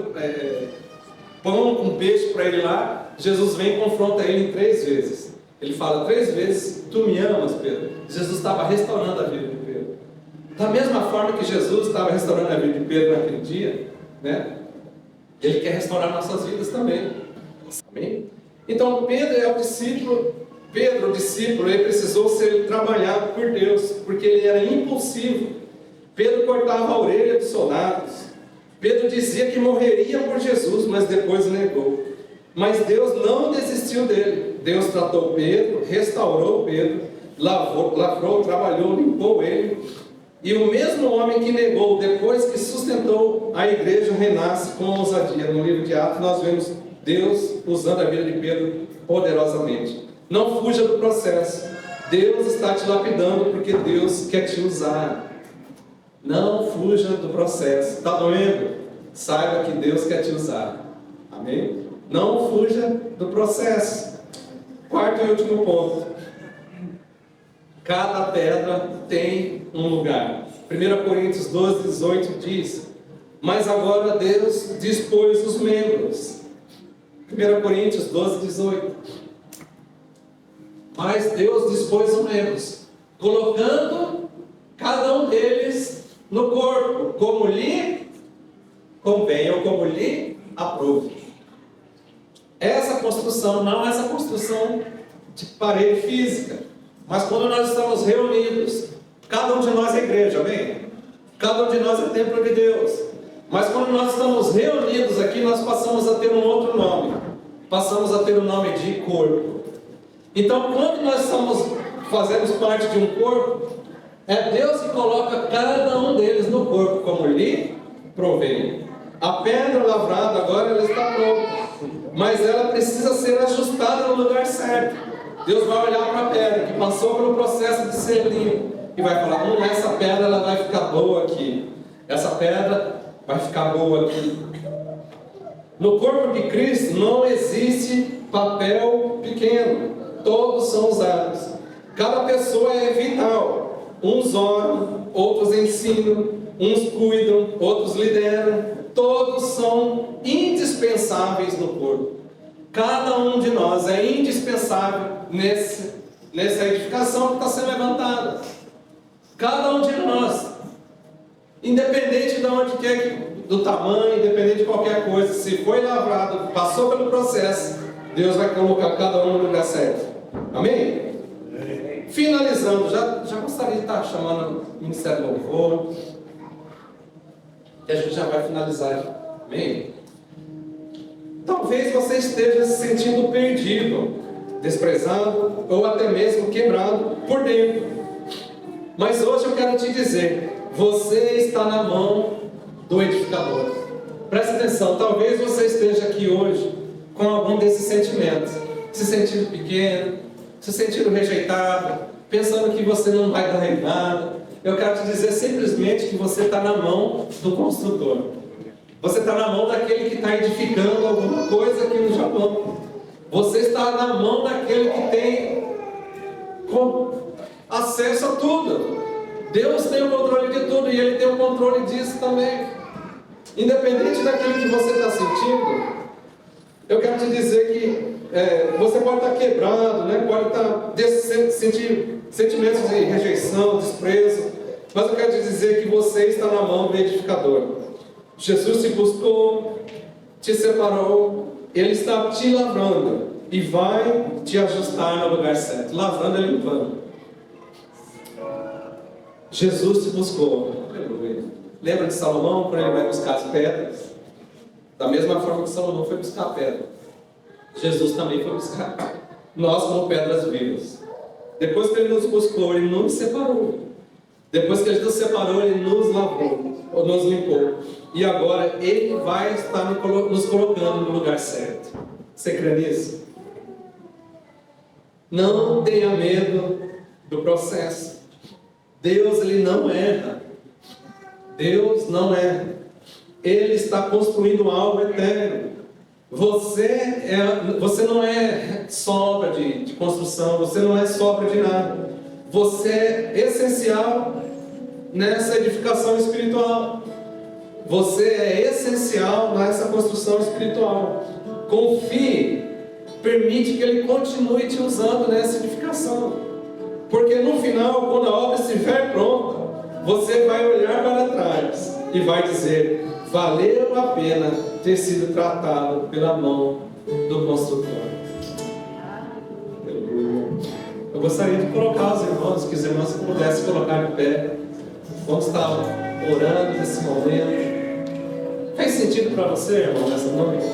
pão com peixe para ele lá. Jesus vem e confronta ele em 3 vezes. Ele fala 3 vezes, tu me amas, Pedro. Jesus estava restaurando a vida de Pedro. Da mesma forma que Jesus estava restaurando a vida de Pedro naquele dia, né? Ele quer restaurar nossas vidas também. Amém? Então Pedro é o discípulo. Pedro, o discípulo, ele precisou ser trabalhado por Deus, porque ele era impulsivo. Pedro cortava a orelha dos soldados. Pedro dizia que morreria por Jesus, mas depois o negou. Mas Deus não desistiu dele. Deus tratou Pedro, restaurou Pedro, lavrou, trabalhou, limpou ele. E o mesmo homem que negou, depois que sustentou a igreja, renasce com ousadia. No livro de Atos nós vemos Deus usando a vida de Pedro poderosamente. Não fuja do processo. Deus está te lapidando porque Deus quer te usar. Não fuja do processo. Está doendo? Saiba que Deus quer te usar. Amém? Não fuja do processo. 4º e último ponto. Cada pedra tem um lugar. 1 Coríntios 12, 18 diz: mas agora Deus dispôs os membros. 1 Coríntios 12, 18. Mas Deus dispôs os membros, colocando cada um deles no corpo, como lhe convém ou como lhe aprouve. Essa construção não é essa construção de parede física, mas quando nós estamos reunidos, cada um de nós é igreja, amém? Cada um de nós é templo de Deus. Mas quando nós estamos reunidos aqui, nós passamos a ter um outro nome. Passamos a ter o nome de corpo. Então, quando nós fazemos parte de um corpo, é Deus que coloca cada um deles no corpo, como lhe provém. A pedra lavrada agora ela está pronta, mas ela precisa ser ajustada no lugar certo. Deus vai olhar para a pedra que passou pelo processo de ser limpa e vai falar: essa pedra ela vai ficar boa aqui. Essa pedra vai ficar boa aqui. No corpo de Cristo não existe papel pequeno. Todos são usados. Cada pessoa é vital. Uns oram, outros ensinam, uns cuidam, outros lideram. Todos são indispensáveis no corpo. Cada um de nós é indispensável nessa edificação que está sendo levantada. Cada um de nós, independente de onde quer, do tamanho, independente de qualquer coisa, se foi lavrado, passou pelo processo, Deus vai colocar cada um no lugar certo. Amém? Finalizando, já gostaria de estar chamando o Ministério do Louvor, e a gente já vai finalizar. Amém? Talvez você esteja se sentindo perdido, desprezado ou até mesmo quebrado por dentro. Mas hoje eu quero te dizer, você está na mão do edificador. Presta atenção, talvez você esteja aqui hoje com algum desses sentimentos, se sentindo pequeno, se sentindo rejeitado, pensando que você não vai dar em nada. Eu quero te dizer simplesmente que você está na mão do construtor. Você está na mão daquele que está edificando alguma coisa aqui no Japão. Você está na mão daquele que tem acesso a tudo. Deus tem o controle de tudo e Ele tem o controle disso também. Independente daquilo que você está sentindo, eu quero te dizer que você pode estar quebrado, né? Pode sentir sentimentos de rejeição, desprezo, mas eu quero te dizer que você está na mão do edificador. Jesus te buscou, te separou, Ele está te lavrando e vai te ajustar no lugar certo. Lavrando e limpando. Jesus te buscou. Aleluia. Lembra de Salomão, quando ele vai buscar as pedras? Da mesma forma que Salomão foi buscar a pedra, Jesus também foi buscar nós como pedras vivas. Depois que ele nos buscou, ele nos separou. Depois que ele nos separou, ele nos lavou, ou nos limpou. E agora ele vai estar nos colocando no lugar certo. Você crê nisso? Não tenha medo do processo. Deus, ele não erra. Deus não erra. Ele está construindo algo eterno. Você não é sobra de construção. Você não é sobra de nada. Você é essencial nessa edificação espiritual. Você é essencial nessa construção espiritual. Confie. Permite que Ele continue te usando nessa edificação. Porque no final, quando a obra estiver pronta, você vai olhar para trás e vai dizer: valeu a pena ter sido tratado pela mão do construtor. Aleluia. Eu gostaria de colocar os irmãos, que os irmãos pudessem colocar de pé. Vamos estar orando nesse momento. Faz sentido para você, irmão, nessa noite?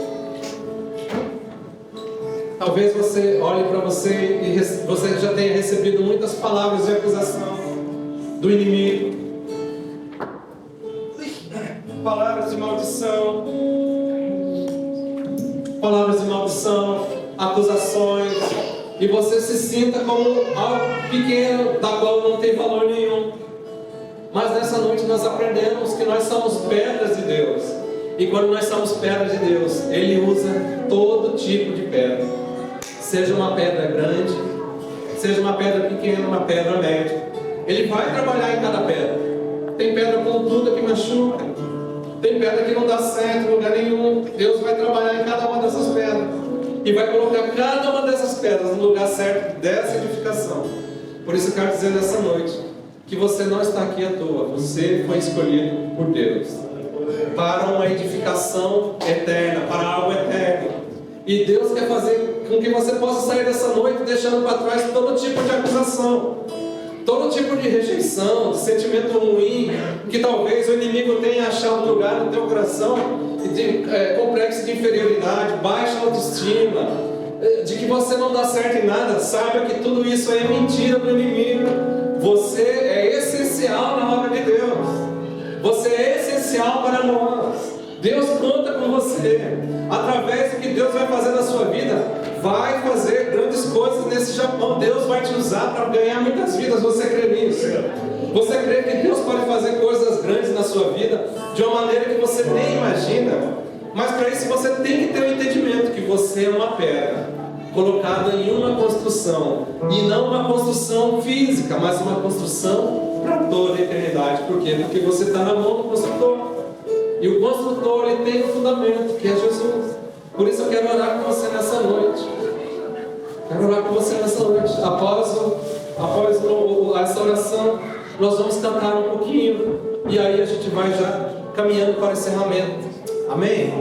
Talvez você olhe para você e você já tenha recebido muitas palavras de acusação do inimigo. Palavras de maldição. Palavras de maldição, acusações. E você se sinta como algo pequeno, da qual não tem valor nenhum. Mas nessa noite nós aprendemos que nós somos pedras de Deus. E quando nós somos pedras de Deus, Ele usa todo tipo de pedra. Seja uma pedra grande, seja uma pedra pequena, uma pedra média. Ele vai trabalhar em cada pedra. Tem pedra pontuda que machuca. Tem pedra que não dá certo em lugar nenhum. Deus vai trabalhar em cada uma dessas pedras. E vai colocar cada uma dessas pedras no lugar certo dessa edificação. Por isso eu quero dizer nessa noite que você não está aqui à toa. Você foi escolhido por Deus para uma edificação eterna, para algo eterno. E Deus quer fazer com que você possa sair dessa noite deixando para trás todo tipo de acusação, todo tipo de rejeição, de sentimento ruim que talvez o inimigo tenha achado lugar no teu coração, de complexo de inferioridade, baixa autoestima, de que você não dá certo em nada. Saiba que tudo isso é mentira do inimigo. Você é essencial na obra de Deus. Você é essencial para nós. Deus conta com você. Através do que Deus vai fazer na sua vida, vai fazer grandes coisas nesse Japão. Deus vai te usar para ganhar muitas vidas. Você crê nisso? Você crê que Deus pode fazer coisas grandes na sua vida de uma maneira que você nem imagina? Mas para isso você tem que ter o entendimento que você é uma pedra colocada em uma construção, e não uma construção física, mas uma construção para toda a eternidade. Por quê? Porque você está na mão do construtor. E o construtor, ele tem um fundamento, que é Jesus. Por isso eu quero orar com você nessa noite. Quero orar com você nessa noite. Após essa oração, nós vamos cantar um pouquinho. E aí a gente vai já caminhando para o encerramento. Amém?